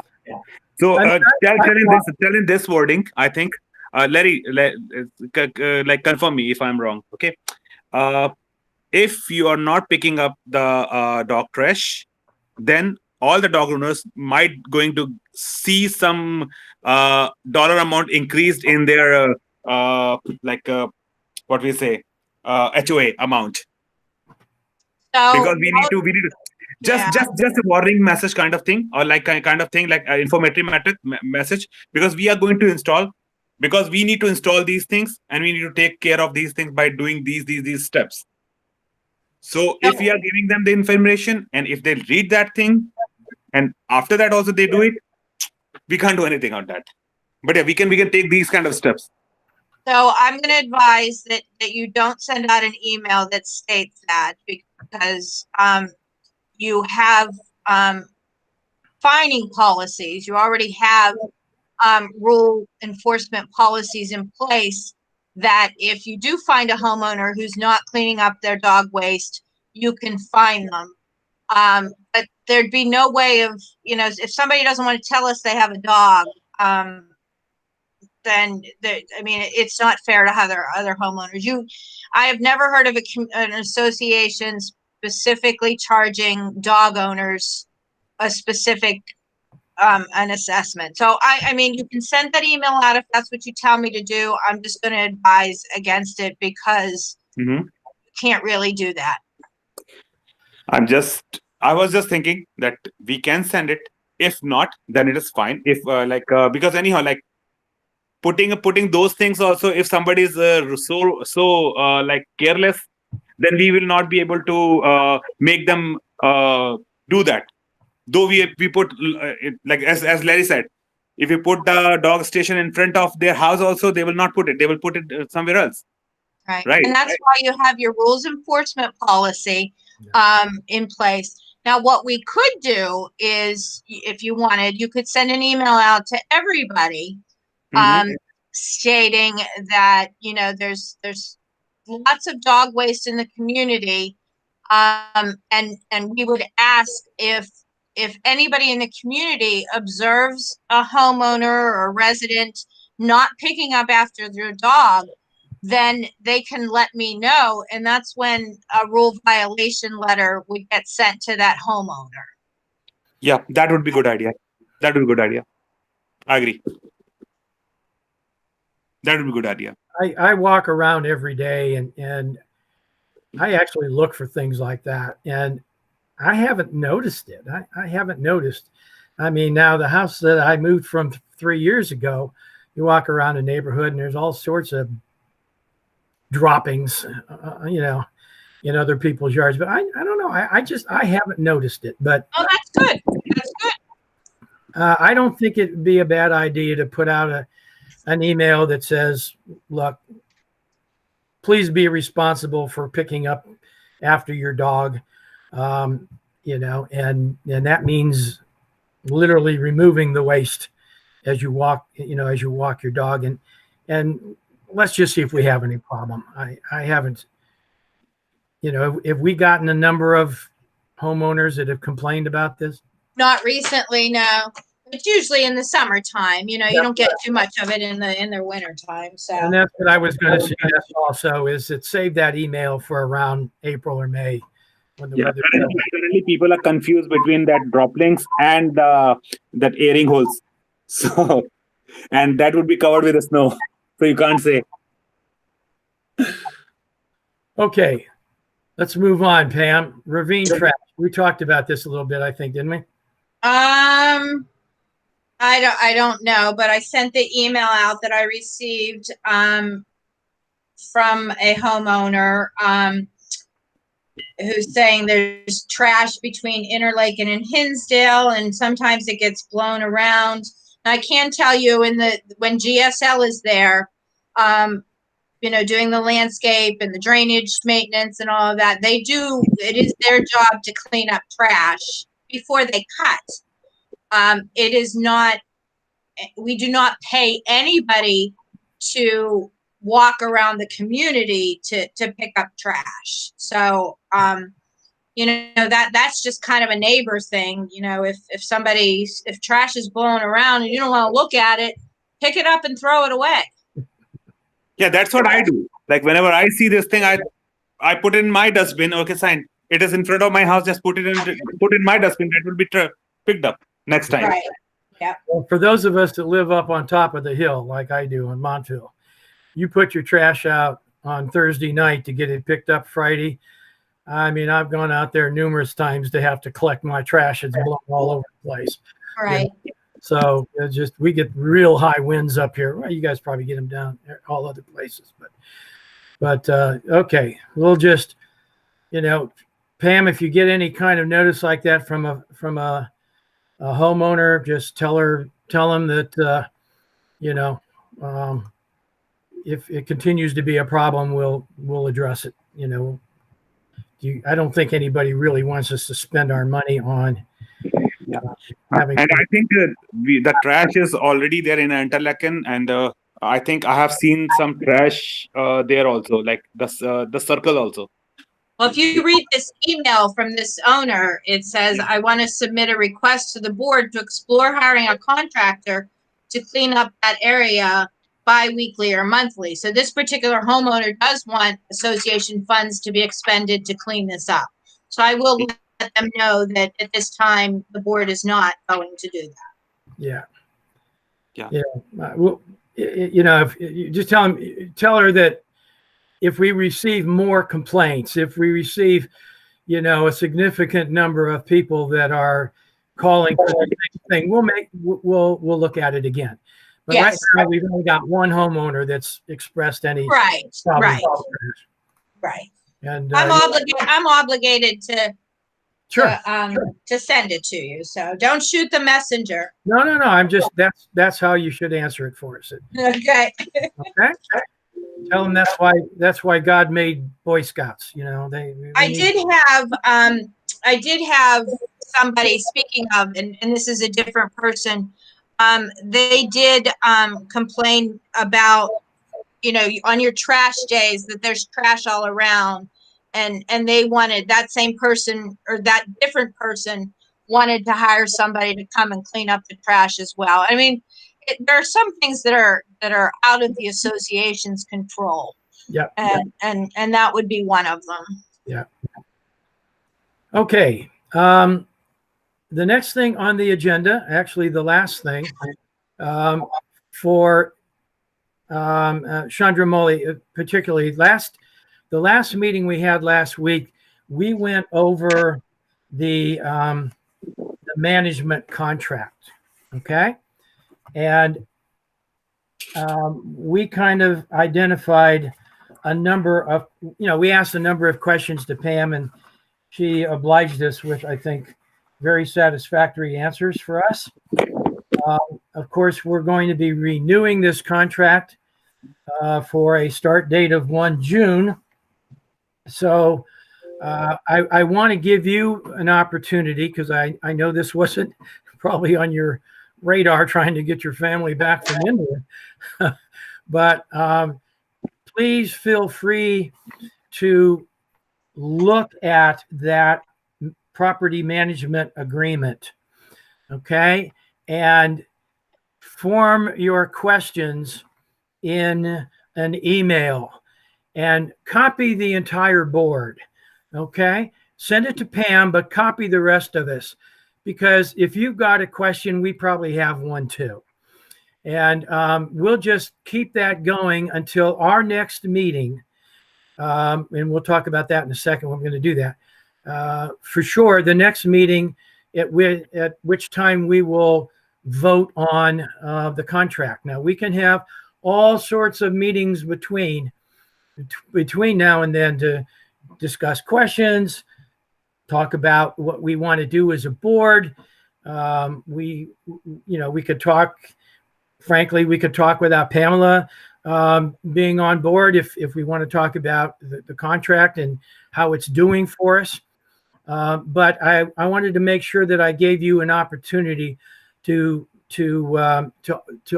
So telling this wording, I think, Larry, like confirm me if I'm wrong. Okay. If you are not picking up the dog trash, then all the dog owners might going to see some dollar amount increased in their what we say HOA amount, So because we need to just a warning message kind of thing, or like kind of thing, like informative message, because we are going to install, because we need to install these things, and we need to take care of these things by doing these steps. So if we are giving them the information, and if they read that thing, and after that also they do it, we can't do anything on that. But yeah, we can take these kind of steps. So I'm going to advise that you don't send out an email that states that, because you have fining policies. You already have rule enforcement policies in place that if you do find a homeowner who's not cleaning up their dog waste, you can fine them. But there'd be no way of, you know, if somebody doesn't want to tell us they have a dog, then I mean, it's not fair to other homeowners. I have never heard of an association specifically charging dog owners a specific an assessment. So I mean, you can send that email out if that's what you tell me to do. I'm just going to advise against it, because you can't really do that. I was just thinking that we can send it. If not, then it is fine. If because anyhow, like putting those things also, if somebody is so like careless, then we will not be able to make them do that. Though we put like as Larry said, if you put the dog station in front of their house also, they will not put it. They will put it somewhere else. Right. And that's why you have your rules enforcement policy in place. Now, what we could do is, if you wanted, you could send an email out to everybody stating that, you know, there's lots of dog waste in the community, and we would ask if anybody in the community observes a homeowner or a resident not picking up after their dog, then they can let me know, and that's when a rule violation letter would get sent to that homeowner. Yeah, that would be a good idea. That would be a good idea. I agree. That would be a good idea. I walk around every day, and I actually look for things like that, and I haven't noticed it. I haven't noticed. I mean, now the house that I moved from 3 years ago, you walk around the neighborhood and there's all sorts of droppings, you know, in other people's yards. But I don't know. I haven't noticed it. But that's good. That's good. I don't think it'd be a bad idea to put out an email that says, look, please be responsible for picking up after your dog. You know, and that means literally removing the waste as you walk, you know, as you walk your dog, and let's just see if we have any problem. I haven't, you know, have we gotten a number of homeowners that have complained about this? Not recently, no. It's usually in the summertime. You know, you don't get too much of it in the winter time. So, and that's what I was going to suggest also, is that save that email for around April or May, when the Yeah, weather. currently people are confused between that droplings and that airing holes. So, and that would be covered with the snow. So you can't say. Okay, let's move on, Pam. Ravine trash. We talked about this a little bit, I think, didn't we? I don't know, but I sent the email out that I received from a homeowner who's saying there's trash between Interlaken and Hinsdale, and sometimes it gets blown around. And I can tell you, when GSL is there, doing the landscape and the drainage maintenance and all of that, it is their job to clean up trash before they cut. It is not, we do not pay anybody to walk around the community to pick up trash. So, that's just kind of a neighbor thing. If trash is blowing around and you don't want to look at it, pick it up and throw it away. Yeah, that's what I do. Like whenever I see this thing, I put it in my dustbin. Okay, fine. It is in front of my house. Just put in my dustbin. That will be picked up next time. Right. Yeah. Well, for those of us that live up on top of the hill, like I do in Montville, you put your trash out on Thursday night to get it picked up Friday. I mean, I've gone out there numerous times to have to collect my trash. It's blown all over the place. Right. So we get real high winds up here. Well, you guys probably get them down all other places, but okay, we'll just, Pam, if you get any kind of notice like that from a homeowner, just tell them that, if it continues to be a problem, we'll address it. I don't think anybody really wants us to spend our money on. And I think the trash is already there in Interlaken, and I think I have seen some trash there also, like the circle also. Well, if you read this email from this owner, it says, I want to submit a request to the board to explore hiring a contractor to clean up that area bi-weekly or monthly. So this particular homeowner does want association funds to be expended to clean this up. So I will let them know that at this time, the board is not going to do that. Yeah. Yeah. Well, if you just tell her that if we receive more complaints, if we receive, a significant number of people that are calling for the same thing, we'll look at it again. But Yes. Right now, we've only got one homeowner that's expressed any Right. And I'm obligated to sure. to send it to you. So don't shoot the messenger. No. That's how you should answer it for us. Okay. Okay. Tell them that's why God made Boy Scouts. I did have somebody, speaking of, and this is a different person. They did complain about, on your trash days that there's trash all around, and they wanted that same person, or that different person wanted to hire somebody to come and clean up the trash as well. I mean, there are some things that are out of the association's control. Yeah. And that would be one of them. Yeah. Okay. The next thing on the agenda, actually the last thing, for Chandramouli, particularly the last meeting we had last week, we went over the management contract. Okay. And we kind of identified a number of, we asked a number of questions to Pam, and she obliged us with, I think, very satisfactory answers for us. Of course, we're going to be renewing this contract for a start date of 1 June. So I want to give you an opportunity, because I know this wasn't probably on your radar trying to get your family back from India. But please feel free to look at that property management agreement, okay? And form your questions in an email and copy the entire board, okay? send it to Pam, but copy the rest of us, because if you've got a question, we probably have one too. And we'll just keep that going until our next meeting. And we'll talk about that in a second. We're going to do that. For sure, the next meeting at which time we will vote on the contract. Now, we can have all sorts of meetings between now and then to discuss questions, talk about what we want to do as a board. We could talk, frankly, we could talk without Pamela being on board if we want to talk about the contract and how it's doing for us. But I wanted to make sure that I gave you an opportunity to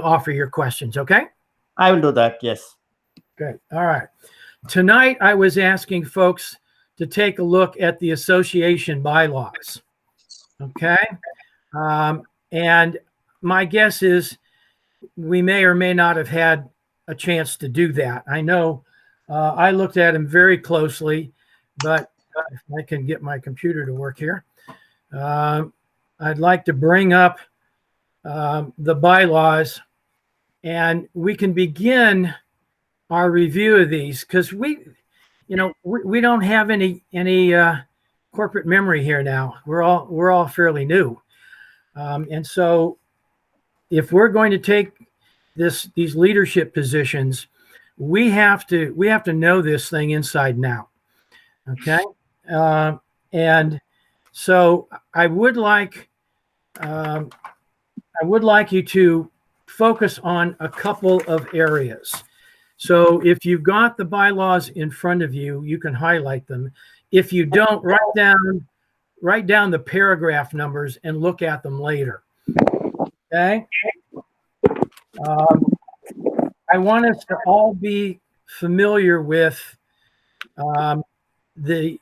offer your questions. Okay. I will do that. Yes. Good. All right. Tonight, I was asking folks to take a look at the association bylaws. Okay. And my guess is we may or may not have had a chance to do that. I know I looked at them very closely, but if I can get my computer to work here, I'd like to bring up the bylaws, and we can begin our review of these, because we don't have any corporate memory here now. We're all fairly new, and so if we're going to take these leadership positions, we have to know this thing inside and out. Okay, and so I would like you to focus on a couple of areas. So if you've got the bylaws in front of you, you can highlight them. If you don't, write down the paragraph numbers and look at them later. Okay. I want us to all be familiar with the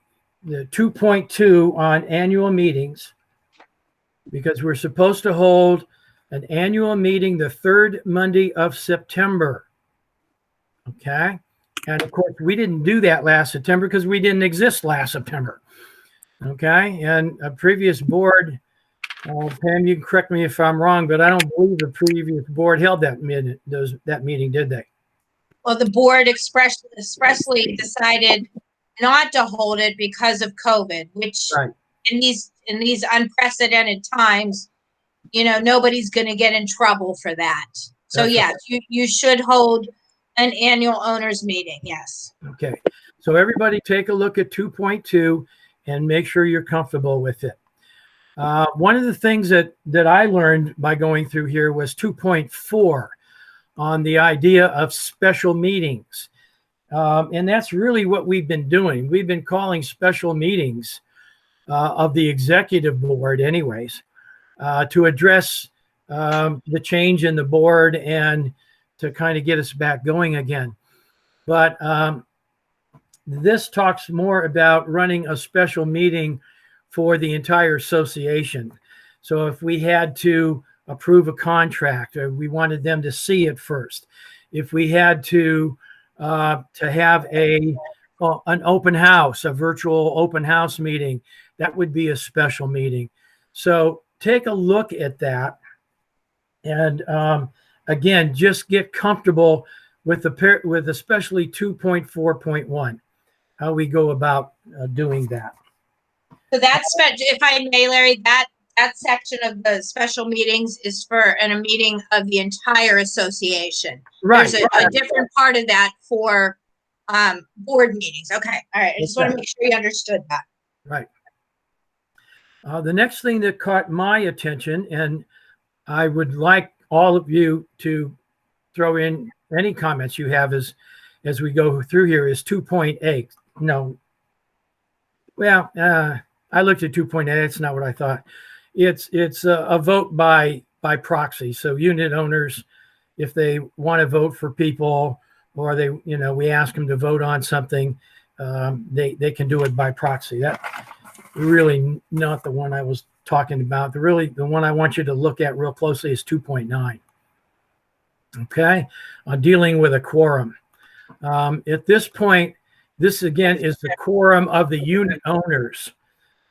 2.2 on annual meetings, because we're supposed to hold an annual meeting the third Monday of September. Okay. And of course, we didn't do that last September because we didn't exist last September. Okay. And a previous board, Pam, you can correct me if I'm wrong, but I don't believe the previous board held that meeting, did they? Well, the board expressly decided not to hold it because of COVID, which Right. in these unprecedented times, nobody's going to get in trouble for that. So That's yes, you should hold an annual owners meeting. Yes. Okay. So everybody take a look at 2.2 and make sure you're comfortable with it. One of the things that I learned by going through here was 2.4 on the idea of special meetings. And that's really what we've been doing. We've been calling special meetings of the executive board anyways, to address the change in the board and to kind of get us back going again. But this talks more about running a special meeting for the entire association. So if we had to approve a contract, or we wanted them to see it first, if we had to have an open house, a virtual open house meeting, that would be a special meeting. So take a look at that, and again, just get comfortable with especially 2.4.1, how we go about doing that. So that's, if I may, Larry, that section of the special meetings is for a meeting of the entire association. Right. There's a different part of that for board meetings. Okay. All right. I just want to make sure you understood that. Right. The next thing that caught my attention, and I would like all of you to throw in any comments you have as we go through here, is 2.8. No. Well, I looked at 2.8. It's not what I thought. It's a vote by proxy. So unit owners, if they want to vote for people, or we ask them to vote on something, they can do it by proxy. That really not the one I was talking about. The one I want you to look at real closely is 2.9. Okay, dealing with a quorum. At this point, this again is the quorum of the unit owners.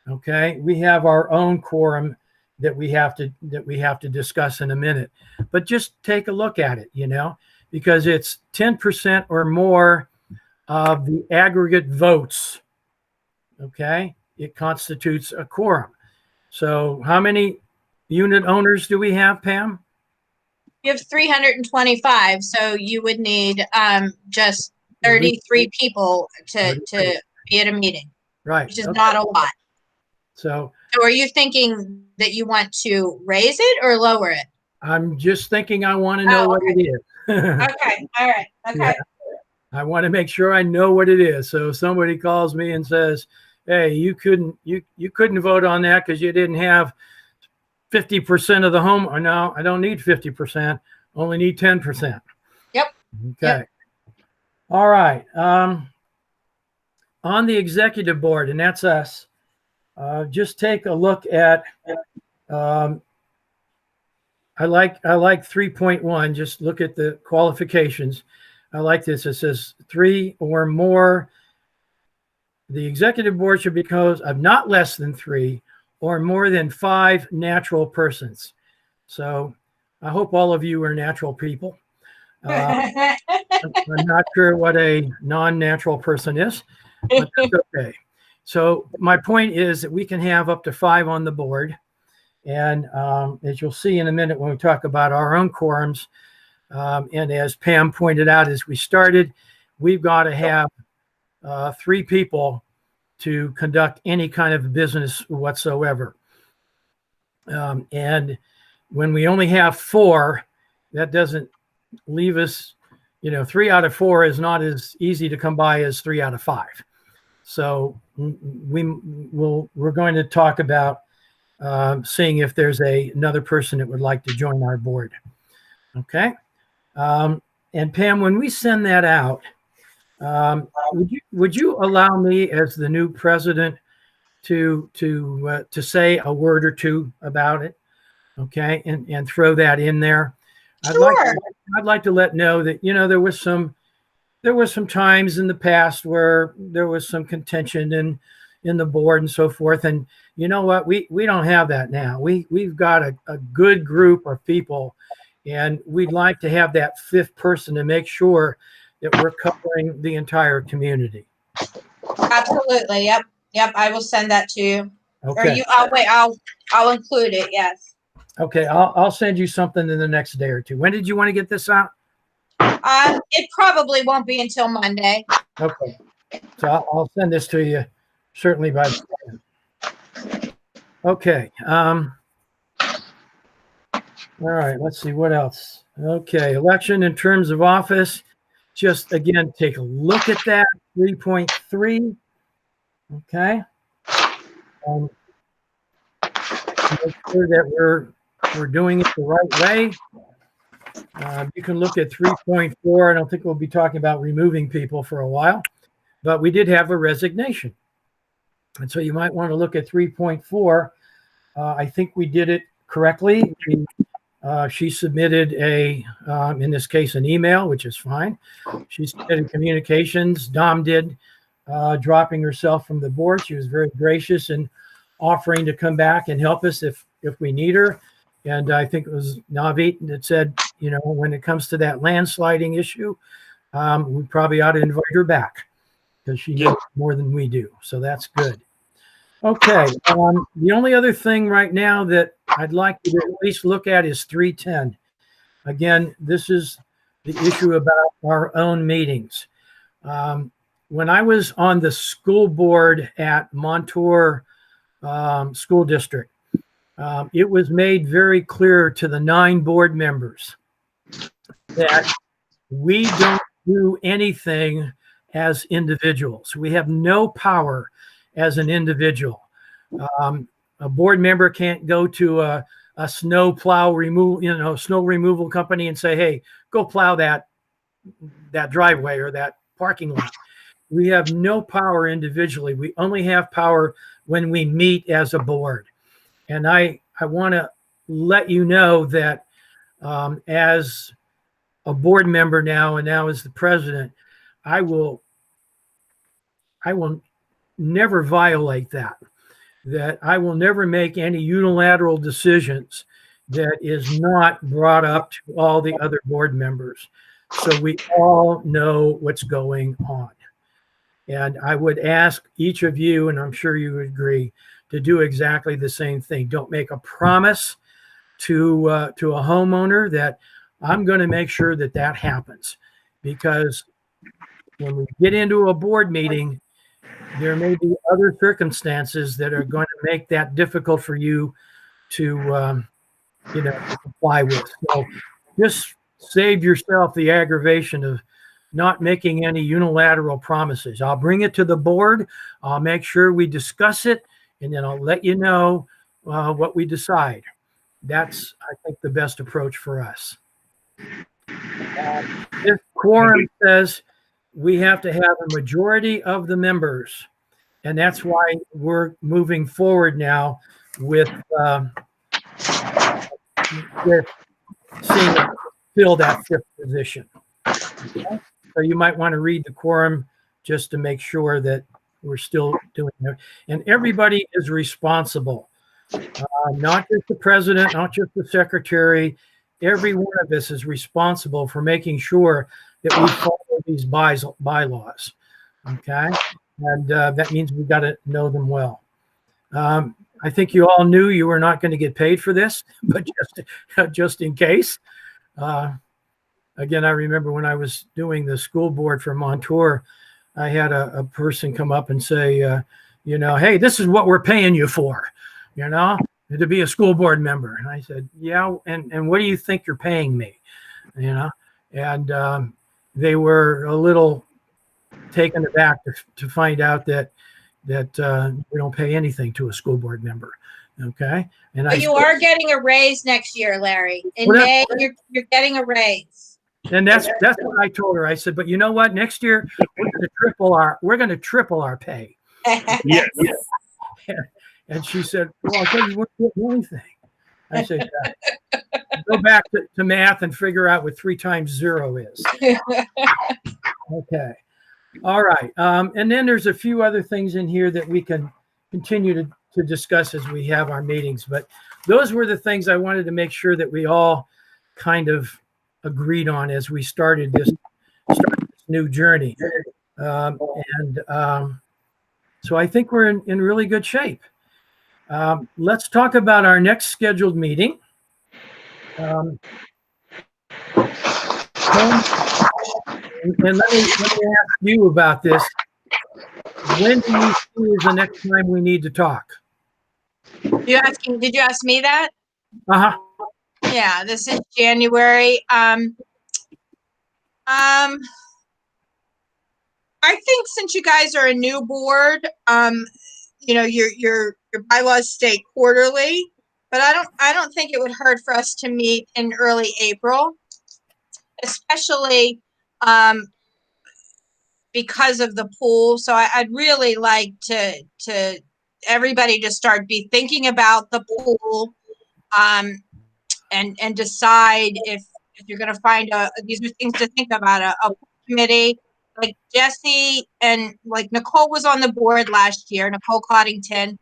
Okay, we have our own quorum that we have to discuss in a minute. But just take a look at it, because it's 10% or more of the aggregate votes. Okay, it constitutes a quorum. So how many unit owners do we have, Pam? You have 325, so you would need just 33 people to be at a meeting, Right. which is not a lot. So are you thinking that you want to raise it or lower it? I'm just thinking I want to know what it is. Okay. All right. Okay. Yeah. I want to make sure I know what it is. So if somebody calls me and says, "Hey, you couldn't vote on that because you didn't have 50% of the home," or no, I don't need 50%. Only need 10%. Yep. Okay. Yep. All right. On the executive board, and that's us. Just take a look at. I like 3.1. Just look at the qualifications. I like this. It says 3 or more. The executive board should be composed of not less than 3 or more than 5 natural persons. So I hope all of you are natural people. I'm not sure what a non-natural person is, but that's okay. So my point is that we can have up to 5 on the board. And as you'll see in a minute when we talk about our own quorums, and as Pam pointed out as we started, we've got to have 3 people to conduct any kind of business whatsoever. And when we only have 4, that doesn't leave us, 3 out of 4 is not as easy to come by as 3 out of 5. So we're going to talk about seeing if there's another person that would like to join our board. Okay. And Pam, when we send that out, would you allow me as the new president to say a word or two about it? Okay, and throw that in there. Sure. I'd like to let know that there was some times in the past where there was some contention in the board and so forth. And you know what? We don't have that now. We've got a good group of people, and we'd like to have that 5th person to make sure that we're covering the entire community. Absolutely. Yep. I will send that to you. Okay. Or I'll include it. Yes. Okay. I'll send you something in the next day or 2. When did you want to get this out? It probably won't be until Monday. Okay. So I'll send this to you certainly by then. Okay. All right. Let's see what else. Okay. Election in terms of office. Just again, take a look at that 3.3. Okay. Make sure that we're doing it the right way. You can look at 3.4. I don't think we'll be talking about removing people for a while, but we did have a resignation. And so you might want to look at 3.4. I think we did it correctly. She submitted in this case, an email, which is fine. She submitted communications. Dom did, dropping herself from the board. She was very gracious and offering to come back and help us if we need her. And I think it was Navit that said, when it comes to that landsliding issue, we probably ought to invite her back because she knows more than we do. So that's good. Okay. The only other thing right now that I'd like you to at least look at is 310. Again, this is the issue about our own meetings. When I was on the school board at Montour School District, it was made very clear to the 9 board members that we don't do anything as individuals. We have no power as an individual. A board member can't go to a snow plow removal, snow removal company and say, "Hey, go plow that driveway or that parking lot." We have no power individually. We only have power when we meet as a board. And I want to let you know that as a board member now, and now as the president, I will never violate that. that I will never make any unilateral decisions that is not brought up to all the other board members, so we all know what's going on. And I would ask each of you, and I'm sure you would agree, to do exactly the same thing. Don't make a promise to a homeowner that I'm going to make sure that that happens, because when we get into a board meeting, there may be other circumstances that are going to make that difficult for you to comply with. So just save yourself the aggravation of not making any unilateral promises. I'll bring it to the board. I'll make sure we discuss it, and then I'll let you know what we decide. That's, I think, the best approach for us. This quorum says we have to have a majority of the members, and that's why we're moving forward now with seeing if fill that fifth position. Okay? So you might want to read the quorum just to make sure that we're still doing it. And everybody is responsible, not just the president, not just the secretary. Every one of us is responsible for making sure that we follow these bylaws. Okay, and that means we've got to know them well. I think you all knew you were not going to get paid for this, but just in case. Again, I remember when I was doing the school board for Montour, I had a person come up and say, hey, this is what we're paying you for, to be a school board member. And I said, yeah, and what do you think you're paying me? And they were a little taken aback to find out that we don't pay anything to a school board member. Okay. But you are getting a raise next year, Larry. In May, you're getting a raise. And that's what I told her. I said, but you know what? Next year we're going to triple our pay. Yes. And she said, well, I thought you weren't getting anything. I said, yeah. Go back to math and figure out what 3 times 0 is. Okay. All right. And then there's a few other things in here that we can continue to discuss as we have our meetings. But those were the things I wanted to make sure that we all kind of agreed on as we started this new journey. So I think we're in really good shape. Let's talk about our next scheduled meeting. And let me ask you about this. When do you see is the next time we need to talk? Did you ask me that? Uh-huh. Yeah, this is January. I think since you guys are a new board, your bylaws state quarterly, but I don't think it would hurt for us to meet in early April, especially because of the pool. So I'd really like to everybody to start be thinking about the pool, and decide if you're going to find these are things to think about, a committee. Like Jesse and like Nicole was on the board last year, Nicole Coddington.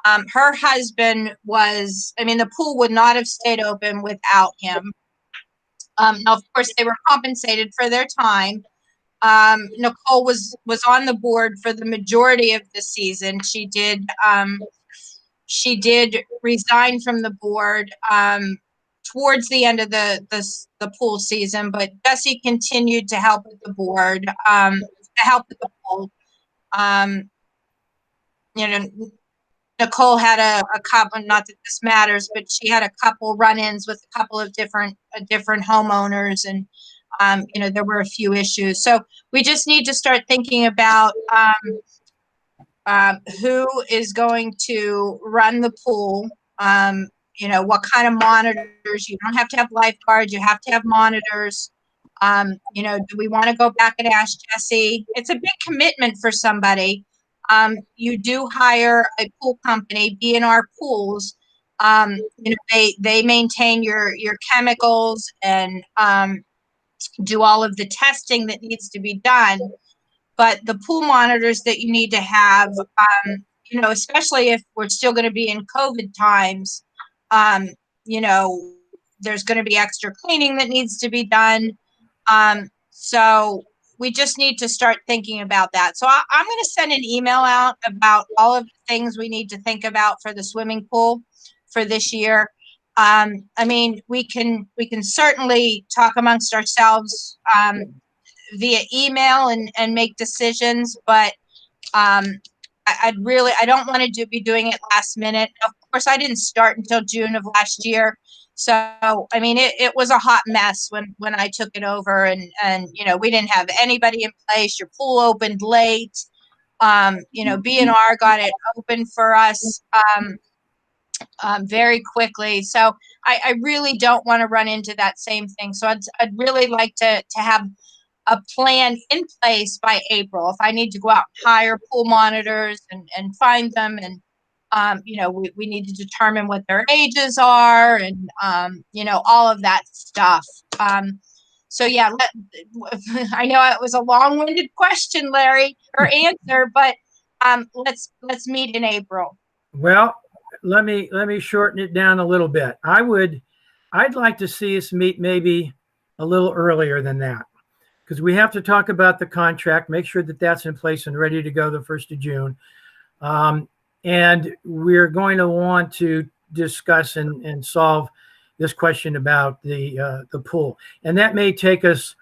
Her husband the pool would not have stayed open without him. Now, of course, they were compensated for their time. Nicole was on the board for the majority of the season. She did resign from the board towards the end of the pool season, but Jesse continued to help with the board, to help with the pool. Nicole had a couple, not that this matters, but she had a couple run-ins with a couple of different homeowners, and there were a few issues. So we just need to start thinking about who is going to run the pool. What kind of monitors. You don't have to have lifeguards, you have to have monitors. Do we want to go back and ask Jesse? It's a big commitment for somebody. You do hire a pool company, B&R Pools. They maintain your chemicals and do all of the testing that needs to be done. But the pool monitors that you need to have, you know, especially if we're still going to be in COVID times, you know, there's going to be extra cleaning that needs to be done. So we just need to start thinking about that. So I'm going to send an email out about all of the things we need to think about for the swimming pool for this year. I mean, we can certainly talk amongst ourselves via email and make decisions, but I don't want to be doing it last minute. Of course, I didn't start until June of last year. So, I mean, it was a hot mess when I took it over, and you know, we didn't have anybody in place. Your pool opened late. You know, B&R got it open for us very quickly. So I really don't want to run into that same thing. So I'd really like to have a plan in place by April. If I need to go out and hire pool monitors and find them, and you know, we need to determine what their ages are, and you know, all of that stuff. So yeah, I know it was a long-winded question, Larry, or answer, but let's meet in April. Well, let me shorten it down a little bit. I'd like to see us meet maybe a little earlier than that, because we have to talk about the contract, make sure that that's in place and ready to go the 1st of June. And we're going to want to discuss and solve this question about the pool. And that may take us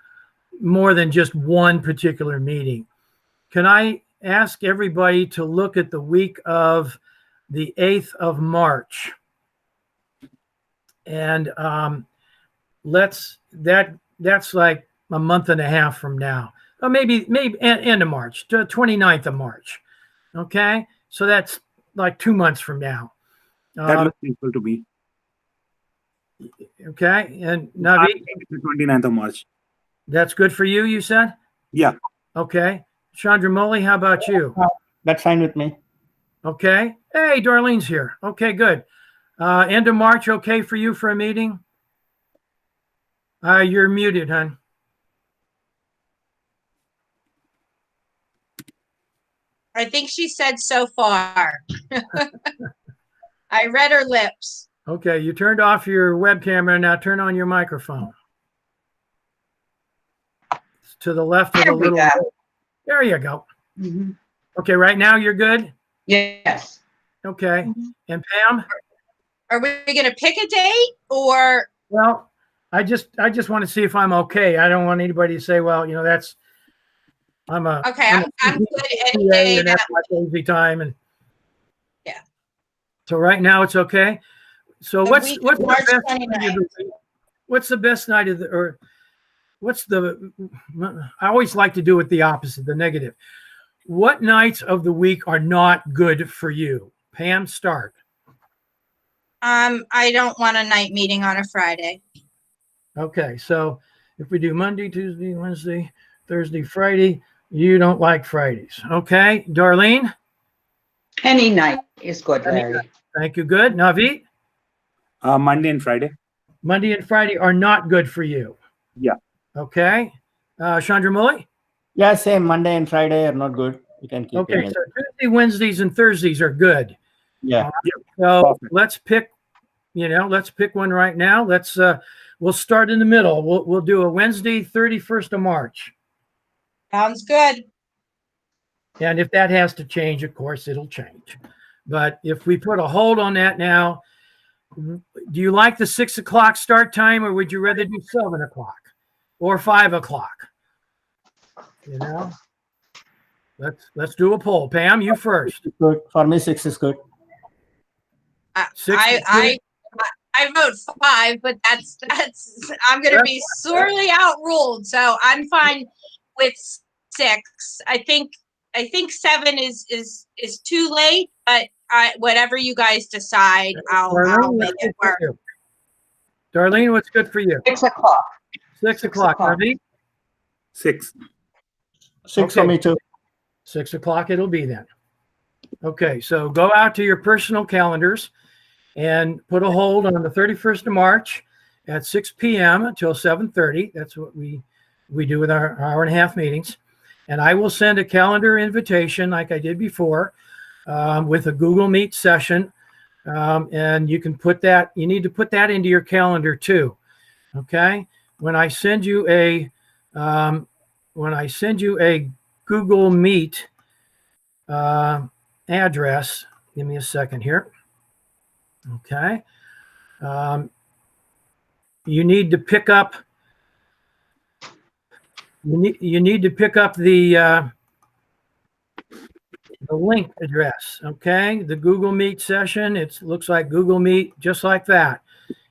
more than just one particular meeting. Can I ask everybody to look at the week of the 8th of March? And that's like a month and a half from now. Or maybe end of March, 29th of March. Okay? So that's like 2 months from now. That looks equal to me. Okay. And Navi? The 29th of March. That's good for you, you said? Yeah. Okay. Chandramouli, how about you? That's fine with me. Okay. Hey, Darlene's here. Okay, good. End of March, okay for you for a meeting? You're muted, hon. I think she said so far. I read her lips. Okay, you turned off your web camera. Now turn on your microphone. It's to the left of the little. There you go. Mm-hmm. Okay, right now you're good? Yes. Okay. Mm-hmm. And Pam? Are we going to pick a date, or? Well, I just want to see if I'm okay. I don't want anybody to say, well, you know, that's I'm good any day. And that's my crazy time. And yeah. So right now it's okay. So what's the best night of the, or what's the, I always like to do it the opposite, the negative. What nights of the week are not good for you? Pam, start. I don't want a night meeting on a Friday. Okay, so if we do Monday, Tuesday, Wednesday, Thursday, Friday, you don't like Fridays. Okay, Darlene? Any night is good, Larry. Thank you. Good. Naveed? Monday and Friday. Monday and Friday are not good for you. Yeah. Okay. Chandramouli? Yeah, same. Monday and Friday are not good. You can keep Okay, it. so Tuesday, Wednesdays, and Thursdays are good. Yeah. So Perfect. let's pick one right now. We'll start in the middle. We'll do a Wednesday, 31st of March. Sounds good. And if that has to change, of course, it'll change. But if we put a hold on that now, do you like the 6 o'clock start time, or would you rather do 7 o'clock or 5 o'clock? You know, let's do a poll. Pam, you first. Good. For me, 6 is good. I vote 5, but that's I'm going to be sorely outruled. So I'm fine with 6. I think 7 is too late, but whatever you guys decide, I'll make it work. Darlene, what's good for you? 6 o'clock. 6 o'clock. Naveed? 6. 6 for me too. 6 o'clock it'll be then. Okay, so go out to your personal calendars and put a hold on the 31st of March at 6 p.m. until 7:30. That's what we do with our hour and a half meetings. And I will send a calendar invitation like I did before with a Google Meet session. And you can put that, you need to put that into your calendar too. Okay. When I send you a Google Meet address, give me a second here. Okay. You need to pick up, you need to pick up the link address. Okay. The Google Meet session. It looks like Google Meet, just like that,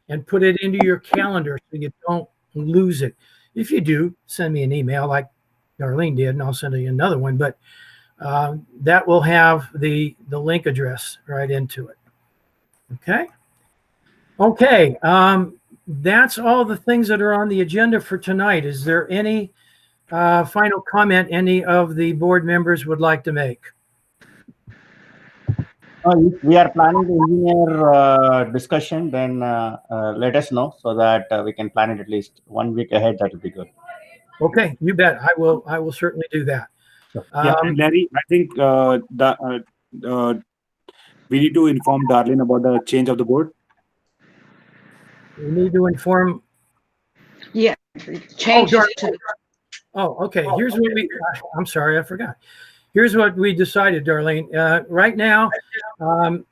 and put it into your calendar so you don't lose it. If you do, send me an email like Darlene did, and I'll send you another one. But that will have the link address right into it. Okay. Okay. That's all the things that are on the agenda for tonight. Is there any final comment any of the board members would like to make? If we are planning the engineer discussion, then let us know so that we can plan it at least 1 week ahead. That would be good. Okay, you bet. I will certainly do that. Yeah, and Larry, I think we need to inform Darlene about the change of the board. We need to inform. Yeah, changes to the Oh, okay. Here's what we. I'm sorry, I forgot. Here's what we decided, Darlene. Right now,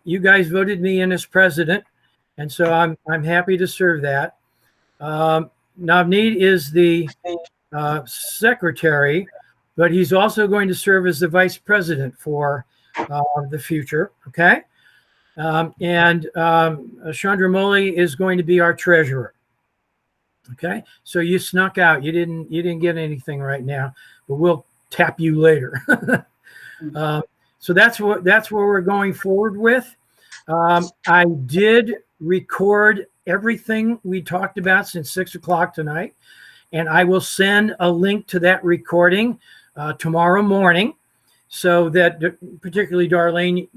you guys voted me in as president, and so I'm happy to serve that. Navneet is the secretary, but he's also going to serve as the vice president for the future. Okay, and Chandramouli is going to be our treasurer. Okay, so you snuck out. You didn't get anything right now, but we'll tap you later. So that's where we're going forward with. I did record everything we talked about since 6 o'clock tonight, and I will send a link to that recording tomorrow morning, so that particularly Darlene,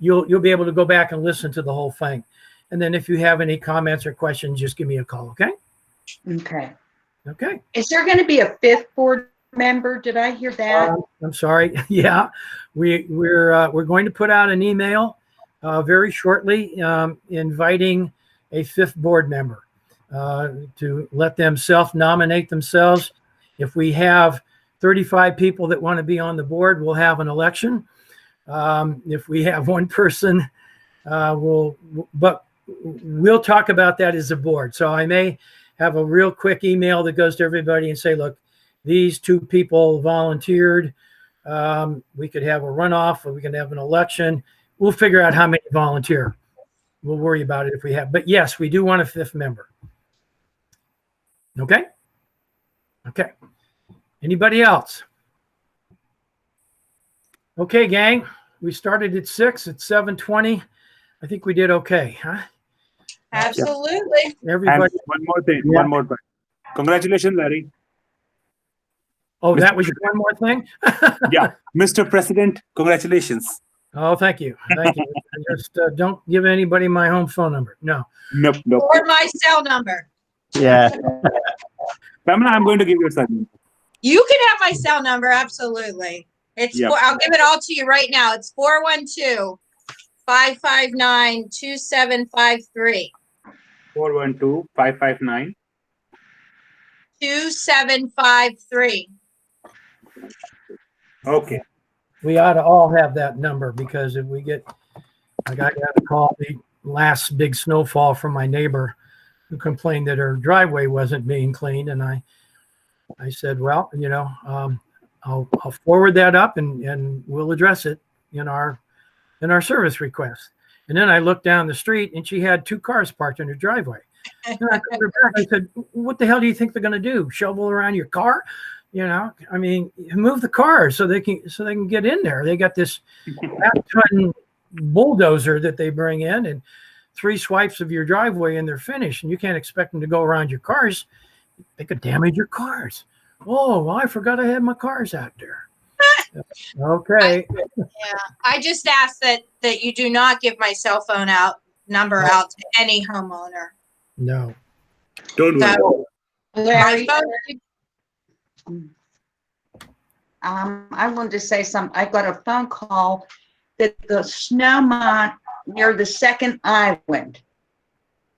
you'll be able to go back and listen to the whole thing. And then if you have any comments or questions, just give me a call. Okay. Okay. Okay. Is there going to be a fifth board member? Did I hear that? I'm sorry. Yeah, we're going to put out an email very shortly inviting a fifth board member to let them self-nominate themselves. If we have 35 people that want to be on the board, we'll have an election. If we have one person, but we'll talk about that as a board. So I may have a real quick email that goes to everybody and say, look, these 2 people volunteered. We could have a runoff, or we can have an election. We'll figure out how many volunteer. We'll worry about it if we have. But yes, we do want a 5th member. Okay? Okay. Anybody else? Okay, gang. We started at 6. It's 7:20. I think we did okay, huh? Absolutely. Everybody. And one more thing. One more thing. Congratulations, Larry. Oh, that was one more thing? Yeah, Mr. President, congratulations. Oh, thank you. Thank you. Just don't give anybody my home phone number. No. Nope. Or my cell number. Yeah. Pamela, I'm going to give you a second. You can have my cell number. Absolutely. It's Yep. I'll give it all to you right now. It's 412-559-2753. 412-559. 2753. Okay. We ought to all have that number, because if we get, like, I got a call the last big snowfall from my neighbor who complained that her driveway wasn't being cleaned, and I said, well, I'll forward that up and we'll address it in our service request. And then I looked down the street and she had 2 cars parked in her driveway. And I called her back. I said, what the hell do you think they're going to do? Shovel around your car? I mean, move the car so they can get in there. They got this half-ton bulldozer that they bring in, and 3 swipes of your driveway and they're finished. And you can't expect them to go around your cars. They could damage your cars. Oh, well, I forgot I had my cars out there. Okay. I just ask that you do not give my cell phone number out to any homeowner. No. Don't worry. Larry, My phone, I wanted to say something. I got a phone call that the Snowmont near the second island,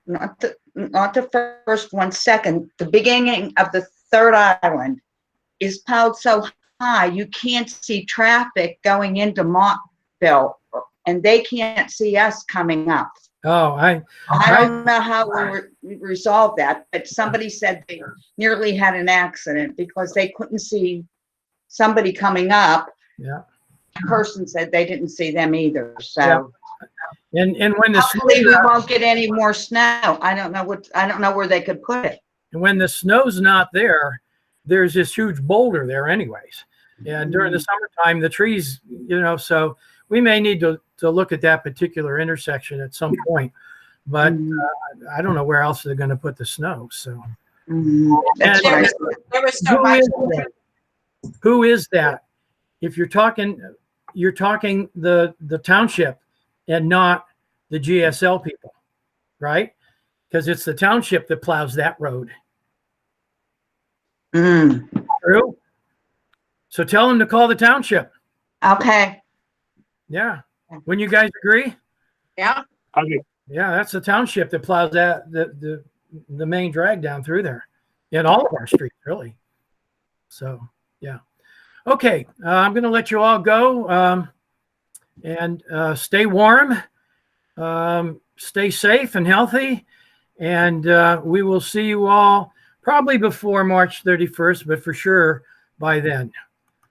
not the first one, second, the beginning of the third island is piled so high you can't see traffic going into Montville, and they can't see us coming up. Oh, I don't know how we resolve that, but somebody said they nearly had an accident because they couldn't see somebody coming up. Yeah. The person said they didn't see them either. So, and when the hopefully we won't get any more snow. I don't know where they could put it. when the snow's not there, there's this huge boulder there anyways. And during the summertime, the trees, so we may need to look at that particular intersection at some point. But I don't know where else they're going to put the snow. So That's There right. was so much. Who is that? If you're talking the township and not the GSL people, right? Because it's the township that plows that road. True. So tell them to call the township. Okay. Yeah. When you guys agree? Yeah. Okay. Yeah, that's the township that plows that the main drag down through there, in all of our streets, really. So yeah. Okay, I'm going to let you all go, and stay warm, stay safe and healthy, and we will see you all probably before March 31st, but for sure by then.